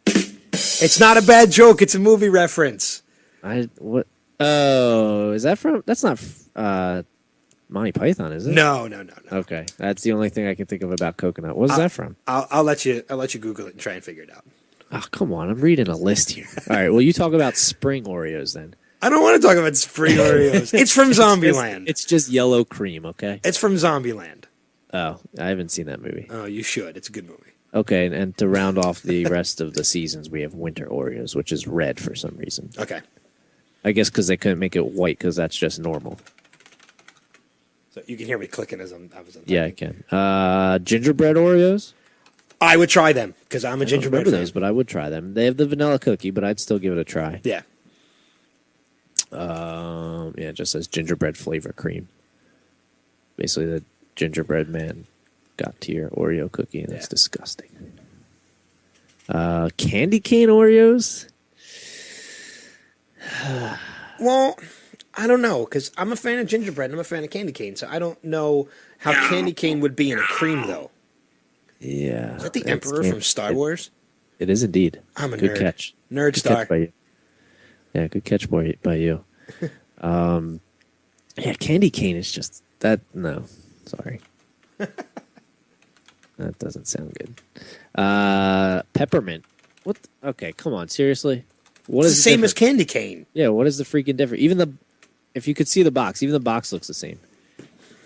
It's not a bad joke. It's a movie reference. What? Oh, is that from? That's not Monty Python, is it? No. Okay, that's the only thing I can think of about coconut. What's that from? I'll let you Google it and try and figure it out. Oh, come on! I'm reading a list here. All right. Well, you talk about spring Oreos then. I don't want to talk about spring Oreos. It's from Zombieland. It's just yellow cream, okay? It's from Zombieland. Oh, I haven't seen that movie. Oh, you should. It's a good movie. Okay, and to round off the rest of the seasons, we have winter Oreos, which is red for some reason. Okay. I guess because they couldn't make it white because that's just normal. So you can hear me clicking as I was. Yeah, I can. Gingerbread Oreos. I would try them because I'm a gingerbread fan. Those, but I would try them. They have the vanilla cookie, but I'd still give it a try. Yeah. Yeah, it just says gingerbread flavor cream. Basically, the gingerbread man got to your Oreo cookie, and it's disgusting. Candy cane Oreos? Well, I don't know, because I'm a fan of gingerbread and I'm a fan of candy cane, so I don't know how candy cane would be in a cream, though. Yeah. Is that the Emperor from Star Wars? It is indeed. I'm a good nerd. Catch. Nerd Good star. Catch by you. Yeah, good catch by you. Yeah, candy cane is just that. No, sorry. That doesn't sound good. Peppermint. What? Okay, come on, seriously. What It's is the same as candy cane. Yeah, what is the freaking difference? If you could see the box, even the box looks the same.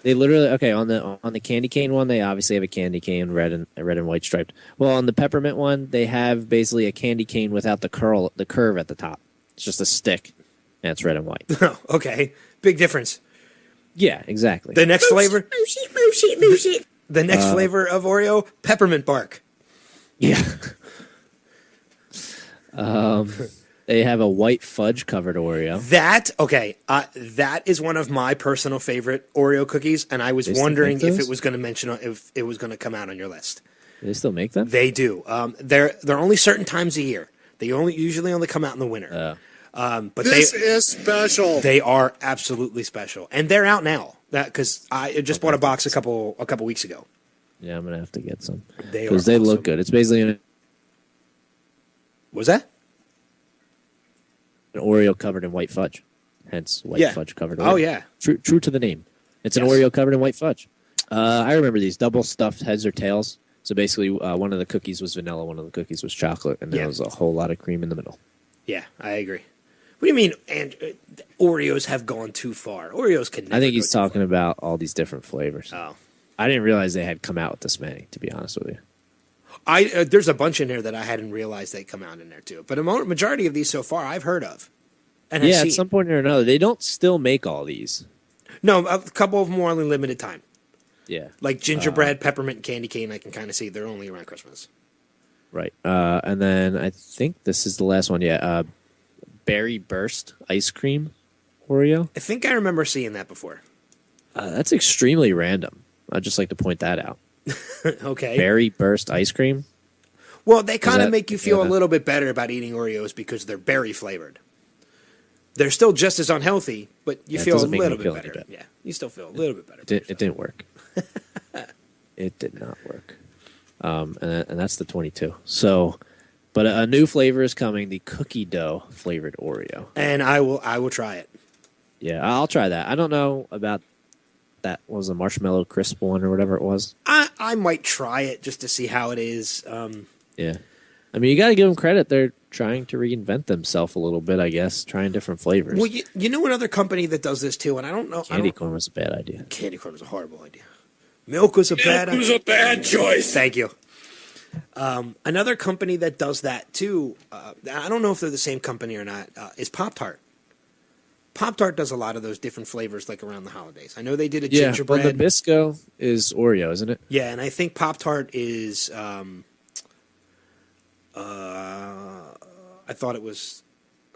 They literally on the candy cane one, they obviously have a candy cane red and white striped. Well, on the peppermint one, they have basically a candy cane without the curve at the top. It's just a stick, and it's red and white. Oh, okay, big difference. Yeah, exactly. The next flavor. The next flavor of Oreo, peppermint bark. Yeah. They have a white fudge covered Oreo. That is one of my personal favorite Oreo cookies, and I was wondering if it was going to come out on your list. Do they still make them? They do. They're only certain times a year. They usually only come out in the winter. But this is special. They are absolutely special, and they're out now. Because I just bought a box a couple weeks ago. Yeah, I'm gonna have to get some because they look good. It's basically an that? An Oreo covered in white fudge, hence white fudge covered Oreo. Oh yeah, true to the name. It's an Oreo covered in white fudge. I remember these double stuffed heads or tails. So basically, one of the cookies was vanilla, one of the cookies was chocolate, and there was a whole lot of cream in the middle. Yeah, I agree. What do you mean? And Oreos have gone too far. Oreos can never I think he's go too talking about all these different flavors. Oh, I didn't realize they had come out with this many. To be honest with you, there's a bunch in there that I hadn't realized they'd come out in there too. But a majority of these so far I've heard of. And yeah, at some point or another, they don't still make all these. No, a couple of them are only limited time. Yeah, like gingerbread, peppermint, and candy cane. I can kind of see they're only around Christmas. Right, and then I think this is the last one. Yeah, berry burst ice cream Oreo. I think I remember seeing that before. That's extremely random. I'd just like to point that out. Okay. Berry burst ice cream. Well, they kind of make you feel a little bit better about eating Oreos because they're berry flavored. They're still just as unhealthy, but you feel a little bit better. Yeah, you still feel a little bit better. It didn't work. It did not work. And that's the 22. So, but a new flavor is coming: the cookie dough flavored Oreo. And I will try it. Yeah, I'll try that. I don't know about that. What was a marshmallow crisp one or whatever it was? I might try it just to see how it is. Yeah, I mean, you got to give them credit. They're trying to reinvent themselves a little bit, I guess, trying different flavors. Well, you know another company that does this too, and I don't know. Candy corn was a bad idea. Candy corn was a horrible idea. Milk was a bad idea. It was a bad choice. Thank you. Another company that does that too, I don't know if they're the same company or not, is Pop-Tart. Pop-Tart does a lot of those different flavors like around the holidays. I know they did a gingerbread. Well, Nabisco is Oreo, isn't it? Yeah, and I think Pop-Tart is I thought it was.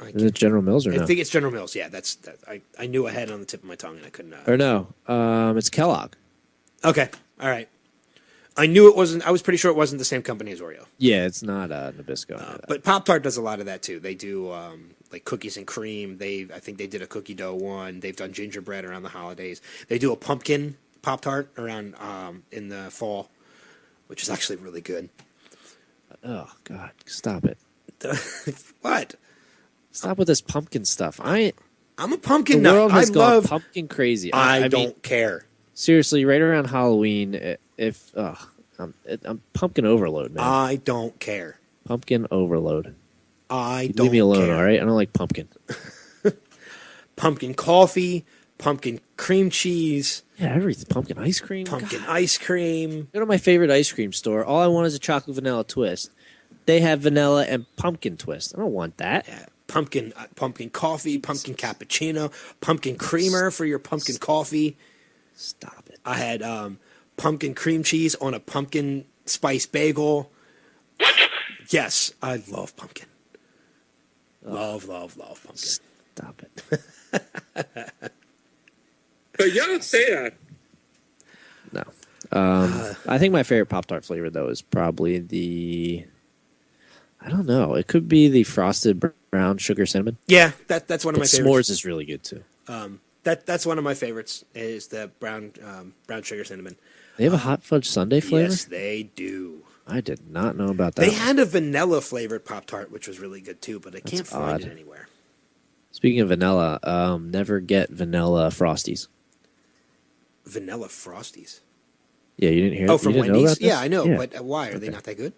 Is it General Mills or no? I think it's General Mills. Yeah, that's that. I knew I had it on the tip of my tongue and I couldn't. Or no, it's Kellogg. Okay, all right. I knew it wasn't. I was pretty sure it wasn't the same company as Oreo. Yeah, it's not Nabisco. But Pop Tart does a lot of that too. They do like cookies and cream. I think they did a cookie dough one. They've done gingerbread around the holidays. They do a pumpkin Pop Tart around in the fall, which is actually really good. Oh God, stop it! What? Stop with this pumpkin stuff. I'm a pumpkin nut. nut. The world has I gone love pumpkin crazy. I don't mean, care. Seriously, right around Halloween, I'm pumpkin overload, man. I don't care. Pumpkin overload. I don't leave me alone, care. all right? I don't like pumpkin. Pumpkin coffee, pumpkin cream cheese. Yeah, everything. Pumpkin ice cream. Pumpkin ice cream. Go to my favorite ice cream store. All I want is a chocolate vanilla twist. They have vanilla and pumpkin twist. I don't want that. Yeah, pumpkin coffee, pumpkin cappuccino, pumpkin creamer for your pumpkin coffee. Stop it. I had pumpkin cream cheese on a pumpkin spice bagel. Yes, I love pumpkin. Love pumpkin. Stop it. But you don't say that. No. I think my favorite Pop-Tart flavor, though, is probably the... I don't know. It could be the frosted brown sugar cinnamon. Yeah, that's one of my favorites. S'mores is really good, too. That's one of my favorites, is the brown sugar cinnamon. They have a hot fudge sundae flavor? Yes, they do. I did not know about that. They had a vanilla flavored Pop-Tart, which was really good, too, but I can't find it anywhere. Speaking of vanilla, never get vanilla Frosties. Vanilla Frosties? Yeah, you didn't hear Oh, from you didn't know Wendy's? about this? Yeah, I know, Yeah. but why? Are they not that good?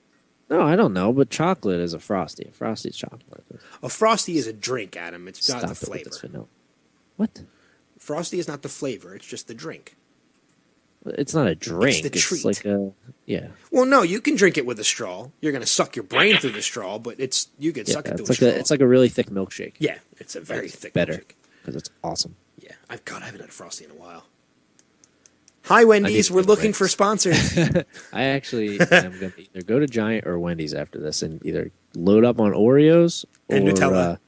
No, I don't know, but chocolate is a Frosty. A Frosty's chocolate. A Frosty is a drink, Adam. It's not the Stop it with flavor. this vanilla. What? Frosty is not the flavor. It's just the drink. It's not a drink. It's the treat. Like a... Yeah. Well, no, you can drink it with a straw. You're going to suck your brain through the straw, but you can suck it through a straw. It's like a really thick milkshake. Yeah, it's a very thick better milkshake. Because it's awesome. Yeah, I haven't had a Frosty in a while. Hi, Wendy's. We're looking for sponsors. I actually am going to either go to Giant or Wendy's after this and either load up on Oreos and or Nutella.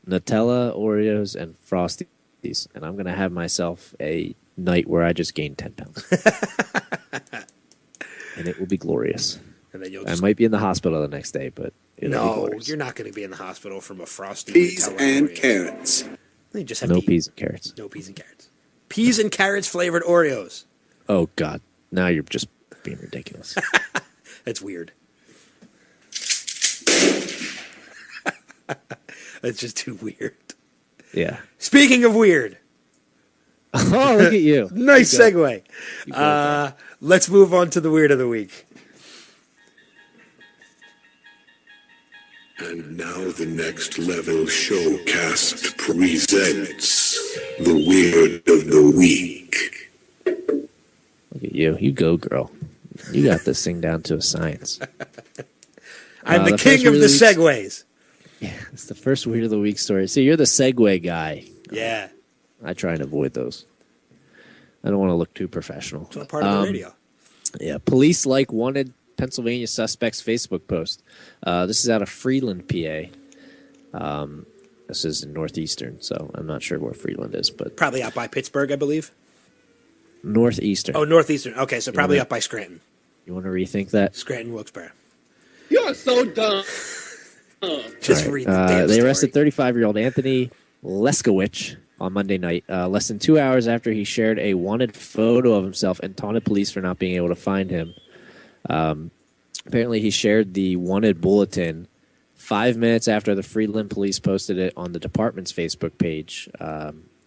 Nutella, Oreos, and Frosties. And I'm going to have myself a night where I just gain 10 pounds. And it will be glorious. And then I might be in the hospital the next day, but it'll be no, glorious. you're not going to be in the hospital from a Frosty. Peas Nutella and Oreo. carrots. You just have No to eat- peas and carrots. No peas and carrots. Peas and carrots flavored Oreos. Oh, God. Now you're just being ridiculous. That's weird. That's just too weird. Yeah. Speaking of weird. Oh, look at you. Nice You go. segue. Let's move on to the Weird of the Week. And now the Next Level Showcast presents the Weird of the Week. Look at you. You go, girl. You got this thing down to a science. I'm the first king of Weird the Week's- segues. Yeah, it's the first Weird of the Week story. See, you're the segue guy. Yeah. I try and avoid those. I don't want to look too professional. It's all part of the radio. Yeah, police like wanted Pennsylvania suspect's Facebook post. This is out of Freeland, PA. This is in Northeastern, so I'm not sure where Freeland is, but Probably out by Pittsburgh, I believe. Northeastern. Oh, Northeastern. Okay, so probably wanna- up by Scranton. You want to rethink that? Scranton, Wilkes-Barre. You're so dumb. Just All right. read the damn They story. arrested 35-year-old Anthony Leskowicz on Monday night, less than 2 hours after he shared a wanted photo of himself and taunted police for not being able to find him. Apparently, he shared the wanted bulletin 5 minutes after the Freeland police posted it on the department's Facebook page.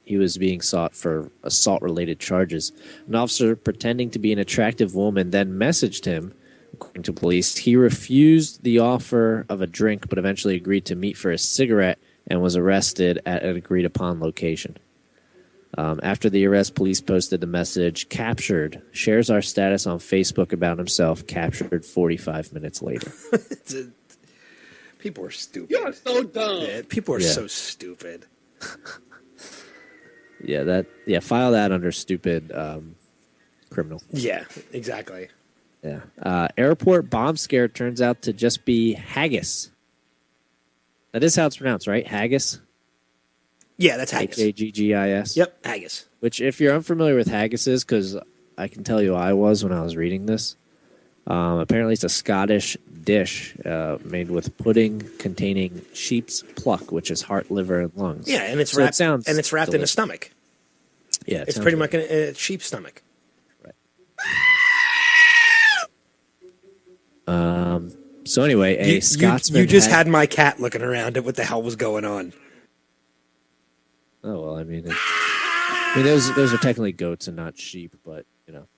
He was being sought for assault-related charges. An officer pretending to be an attractive woman then messaged him. According to police, he refused the offer of a drink, but eventually agreed to meet for a cigarette and was arrested at an agreed-upon location. After the arrest, police posted the message, "Captured, shares our status on Facebook about himself, captured 45 minutes later." People are stupid. You're so dumb. Yeah, people are Yeah. so stupid. File that under stupid criminal. Yeah, exactly. Yeah. Airport bomb scare turns out to just be haggis. That is how it's pronounced, right? Haggis? Yeah, that's haggis. Haggis. Yep, haggis. Which, if you're unfamiliar with haggis is, because I can tell you I was when I was reading this, apparently it's a Scottish dish made with pudding containing sheep's pluck, which is heart, liver, and lungs. Yeah, and it's So wrapped, it sounds in a delicious. stomach. Yeah, It's pretty much a sheep's stomach. So anyway, a Scotsman. You just had my cat looking around at what the hell was going on. Oh well, I mean, those are technically goats and not sheep, but you know,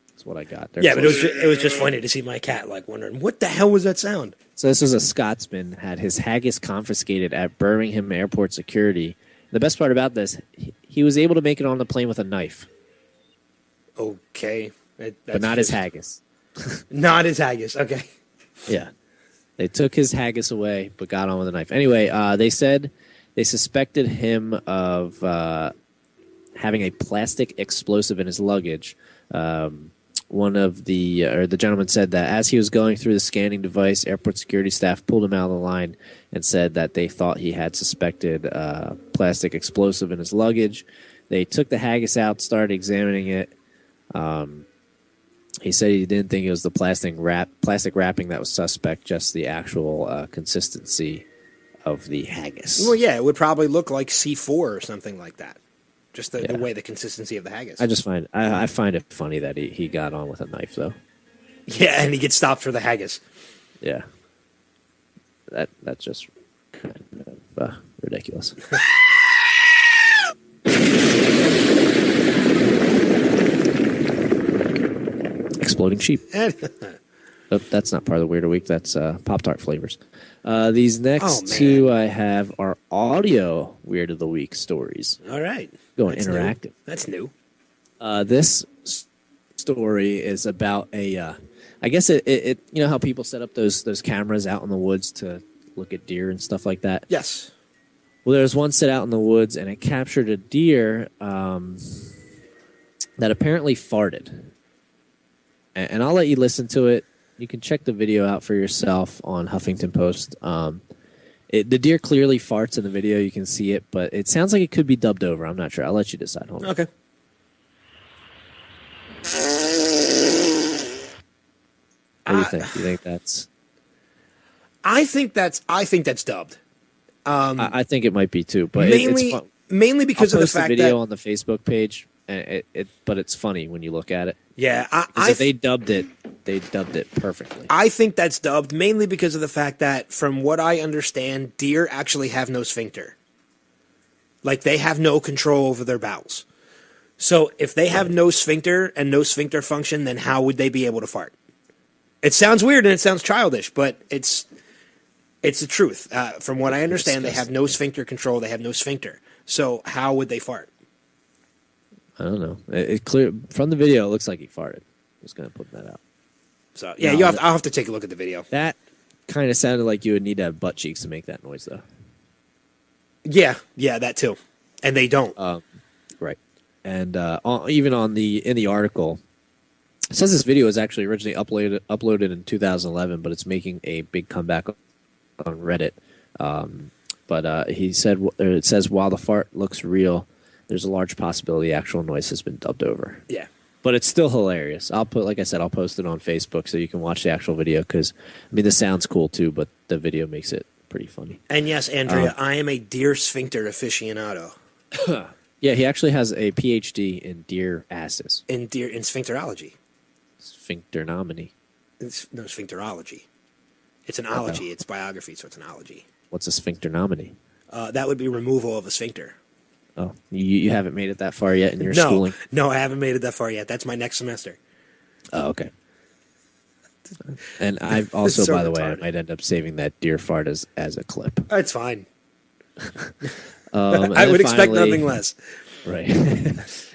that's what I got. They're Yeah, but close. it was just funny to see my cat like wondering what the hell was that sound. So this was a Scotsman had his haggis confiscated at Birmingham Airport security. The best part about this, he was able to make it on the plane with a knife, Okay, but not his haggis. Not his haggis. Okay. Yeah. They took his haggis away, but got on with a knife. Anyway, they said they suspected him of having a plastic explosive in his luggage. One of the gentleman said that as he was going through the scanning device, airport security staff pulled him out of the line and said that they thought he had suspected plastic explosive in his luggage. They took the haggis out, started examining it. He said he didn't think it was the plastic wrapping that was suspect, just the actual consistency of the haggis. Well, yeah, it would probably look like C4 or something like that. Just the way the consistency of the haggis. I find it funny that he got on with a knife, though. Yeah, and he gets stopped for the haggis. Yeah. That's just kind of ridiculous. Exploding sheep. Oh, that's not part of the Weird of the Week. That's Pop-Tart flavors. These next two I have are audio Weird of the Week stories. All right. Going That's interactive. New. That's new. This story is about a... I guess it you know how people set up those cameras out in the woods to look at deer and stuff like that? Yes. Well, there was one set out in the woods, and it captured a deer that apparently farted. And I'll let you listen to it. You can check the video out for yourself on Huffington Post. The deer clearly farts in the video. You can see it, but it sounds like it could be dubbed over. I'm not sure. I'll let you decide. Hold on. Okay. What do you think? You think that's... I think that's dubbed. I think it might be too, but mainly, it's fun. mainly because I'll of the post fact video that on the Facebook page, and but it's funny when you look at it. Yeah, if they dubbed it perfectly. I think that's dubbed mainly because of the fact that, from what I understand, deer actually have no sphincter. Like, they have no control over their bowels. So if they have no sphincter and no sphincter function, then how would they be able to fart? It sounds weird and it sounds childish, but it's the truth. From what I understand, they have no sphincter control. They have no sphincter. So how would they fart? I don't know. It clear from the video. It looks like he farted. I'm just gonna put that out. So yeah, I'll have to take a look at the video. That kind of sounded like you would need to have butt cheeks to make that noise, though. Yeah, that too, and they don't. Right, and even in the article, it says this video was actually originally uploaded in 2011, but it's making a big comeback on Reddit. But he said, it says, while the fart looks real, there's a large possibility the actual noise has been dubbed over. Yeah. But it's still hilarious. I'll post it on Facebook so you can watch the actual video because, I mean, the sound's cool too, but the video makes it pretty funny. And yes, Andrea, I am a deer sphincter aficionado. Yeah, he actually has a PhD in deer asses. In sphincterology. Sphincternomy. No, sphincterology. It's an ology. It's biography, so it's an ology. What's a sphincternomy? That would be removal of a sphincter. Oh, you haven't made it that far yet in your schooling? No, I haven't made it that far yet. That's my next semester. Oh, okay. And I've also, So by the way, retarded. I might end up saving that deer fart as a clip. It's fine. And I would then expect finally- nothing less. Right.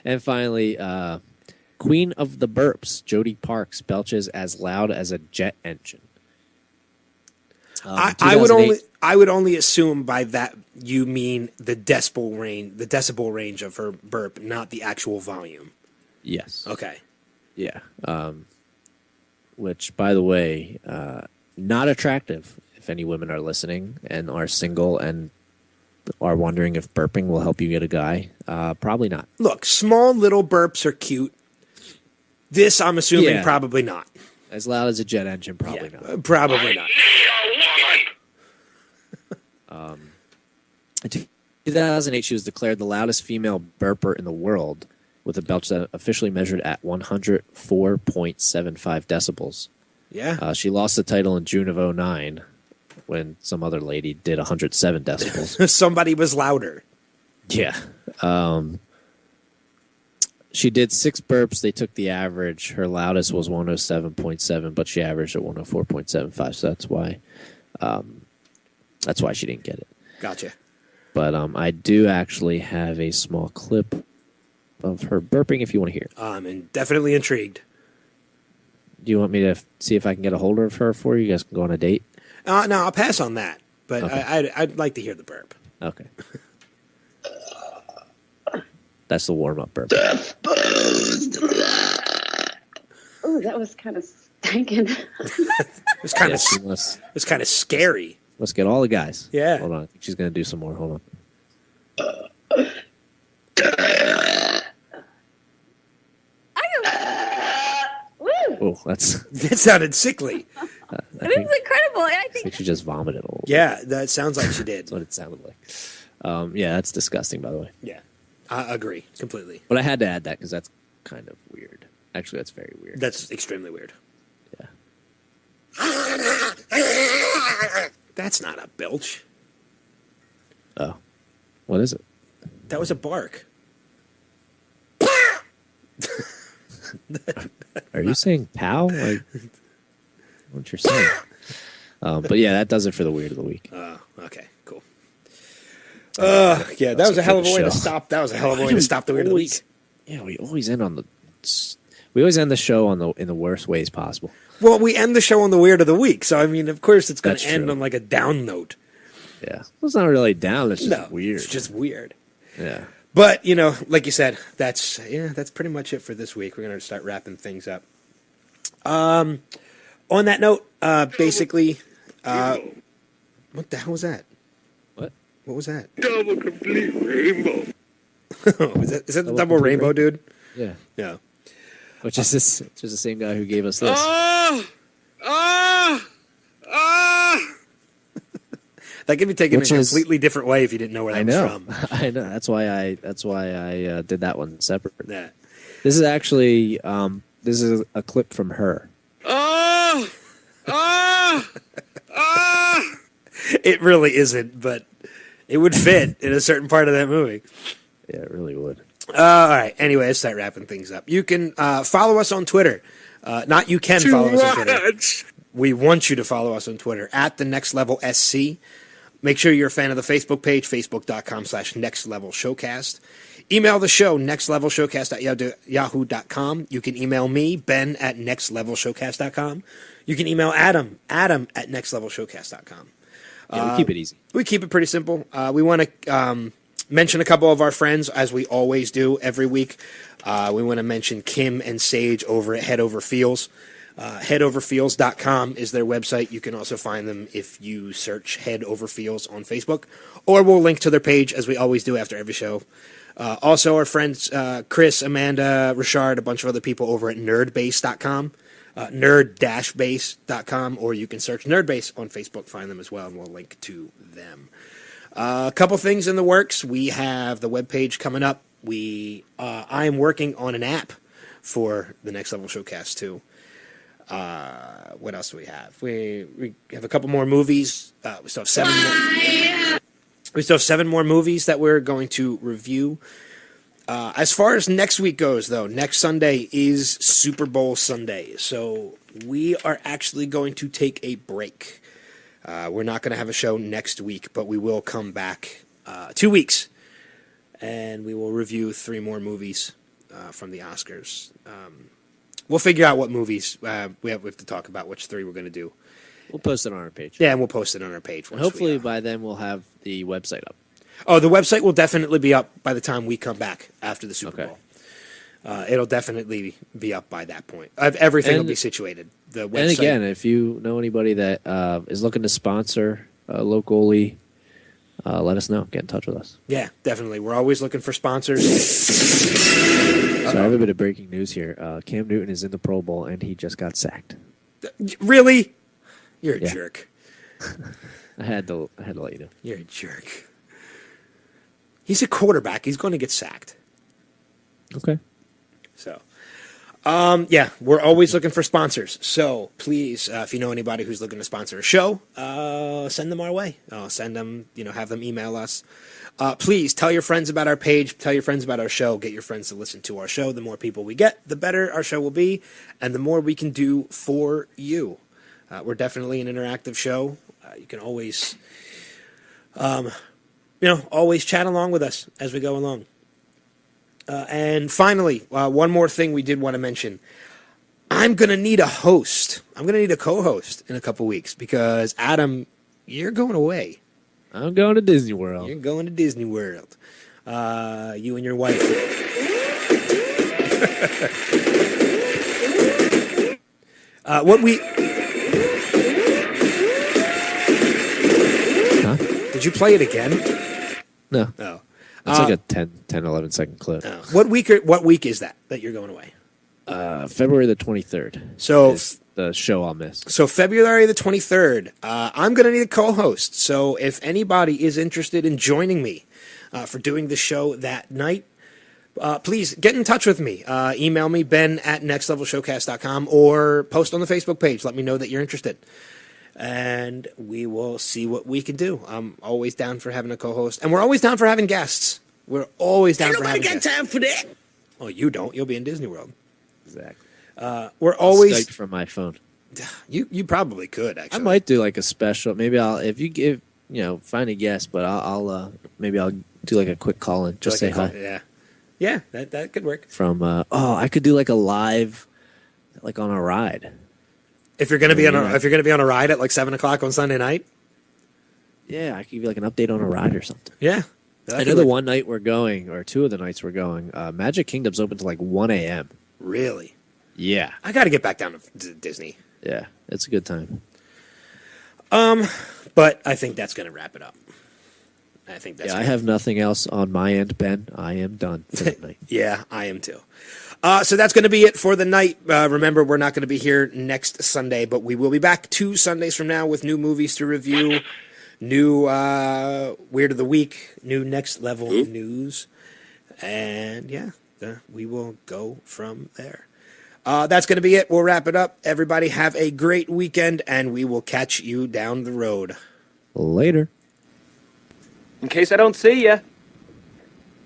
And finally, Queen of the Burps, Jody Parks, belches as loud as a jet engine. I would only assume by that you mean the decibel range of her burp, not the actual volume. Yes. Okay. Yeah. which, by the way, not attractive. If any women are listening and are single and are wondering if burping will help you get a guy, probably not. Look, small little burps are cute. This, I'm assuming, probably not. As loud as a jet engine, probably not. Probably not. In 2008, she was declared the loudest female burper in the world with a belch that officially measured at 104.75 decibels. Yeah. She lost the title in June of 2009 when some other lady did 107 decibels. Somebody was louder. Yeah. She did 6 burps. They took the average. Her loudest was 107.7, but she averaged at 104.75. So that's why she didn't get it. Gotcha. But I do actually have a small clip of her burping if you want to hear. I'm definitely intrigued. Do you want me to see if I can get a hold of her for you? You guys can go on a date? No, I'll pass on that. But Okay. I'd like to hear the burp. Okay. That's the warm-up burp. Oh, that was kind of stinking. It's kind of it's kind of scary. Let's get all the guys. Yeah. Hold on. I think she's going to do some more. Hold on. Oh, that sounded sickly. It is incredible. I I think she just vomited a little. Yeah, that sounds like she did. That's what it sounded like. Yeah, that's disgusting, by the way. Yeah, I agree completely. But I had to add that because that's kind of weird. Actually, that's very weird. That's extremely weird. Yeah. That's not a belch. Oh. What is it? That was a bark. Are you saying pow? Like, what you're saying? But yeah, that does it for the weird of the week. Okay, cool. Yeah, that was a hell of a way to stop. That was a hell of a way to stop the weird of the week. Yeah, we always end the show in the worst ways possible. Well, we end the show on the weird of the week, so I mean, of course, it's going to end true. on like a down note. Yeah, well, it's not really down. It's just weird. It's just weird. Yeah. But, you know, like you said, that's pretty much it for this week. We're going to start wrapping things up. On that note, basically, what the hell was that? What? What was that? Double complete rainbow. Is that the double rainbow, dude? Yeah. Yeah. Which is this? It's just the same guy who gave us this. That could be taken in a completely different way if you didn't know where that was from. I know. That's why I did that one separate. Yeah. This is actually this is a clip from her. It really isn't, but it would fit in a certain part of that movie. Yeah, it really would. All right. Anyway, let's start wrapping things up. You can follow us on Twitter. Not you can follow us on Twitter. We want you to follow us on Twitter at the Next Level SC. Make sure you're a fan of the Facebook page, facebook.com/nextlevelshowcast. Email the show, nextlevelshowcast@yahoo.com. You can email me, Ben, at nextlevelshowcast.com. You can email Adam at nextlevelshowcast.com. Yeah, we keep it easy. We keep it pretty simple. We want to mention a couple of our friends, as we always do every week. We want to mention Kim and Sage over at Head Over Feels. Headoverfeels.com is their website. You can also find them if you search Head Over Feels on Facebook, or we'll link to their page as we always do after every show. Also, our friends Chris, Amanda, Richard, a bunch of other people over at nerdbase.com, nerd-base.com, or you can search Nerdbase on Facebook, find them as well, and we'll link to them. A couple things in the works. We have the webpage coming up. I am working on an app for the Next Level Showcast too. What else do we have? We have a couple more movies. We still have 7 more. We still have 7 more movies that we're going to review. As far as next week goes, though, next Sunday is Super Bowl Sunday, so we are actually going to take a break. We're not going to have a show next week, but we will come back 2 weeks, and we will review 3 more movies from the Oscars. We'll figure out what movies we have to talk about, which 3 we're going to do. We'll post it on our page. Yeah, and we'll post it on our page. And hopefully by then we'll have the website up. Oh, the website will definitely be up by the time we come back after the Super Bowl. It'll definitely be up by that point. Everything will be situated. The website. And again, if you know anybody that is looking to sponsor locally, let us know. Get in touch with us. Yeah, definitely. We're always looking for sponsors. So I have a bit of breaking news here. Cam Newton is in the Pro Bowl, and he just got sacked. Really? You're a jerk. I had to let you know. You're a jerk. He's a quarterback. He's going to get sacked. Okay. So, yeah, we're always looking for sponsors. So please, if you know anybody who's looking to sponsor a show, send them our way. Send them, have them email us. Please tell your friends about our page. Tell your friends about our show. Get your friends to listen to our show. The more people we get, the better our show will be, and the more we can do for you. We're definitely an interactive show. You can always, always chat along with us as we go along. And finally, one more thing we did want to mention. I'm going to need a host. I'm going to need a co-host in a couple weeks because, Adam, you're going away. I'm going to Disney World. You're going to Disney World. You and your wife. What we... Huh? Did you play it again? No. Oh. It's like a 10, 11 second clip. Oh. What week is that you're going away? February the 23rd. So is the show I'll miss. So February the 23rd, I'm going to need a co-host. So if anybody is interested in joining me for doing the show that night, please get in touch with me. Email me, ben@nextlevelshowcast.com, or post on the Facebook page. Let me know that you're interested. And we will see what we can do. I'm always down for having a co-host. And we're always down for having guests. We're always down for having guests. Ain't nobody got time for that. Oh, you don't. You'll be in Disney World. Exactly. We're always... Skype from my phone. You probably could, actually. I might do like a special. Maybe if you give, find a guest, but I'll maybe I'll do like a quick call in. Just say hi. Yeah, that could work. From, I could do like a live, like on a ride. If you're gonna be on a ride at like 7:00 on Sunday night, yeah, I could give you like an update on a ride or something. Yeah, I know the one night we're going, or two of the nights we're going. Magic Kingdom's open to like 1 a.m. Really? Yeah, I got to get back down to Disney. Yeah, it's a good time. But I think that's gonna wrap it up. I think that's. Yeah, I have nothing else on my end, Ben. I am done for the night. Yeah, I am too. So that's going to be it for the night. Remember, we're not going to be here next Sunday, but we will be back 2 Sundays from now with new movies to review, new Weird of the Week, new Next Level news, and yeah, we will go from there. That's going to be it. We'll wrap it up. Everybody have a great weekend, and we will catch you down the road. Later. In case I don't see ya,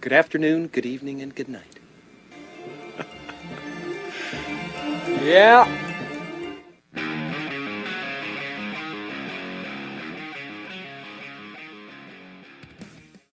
good afternoon, good evening, and good night. Yeah.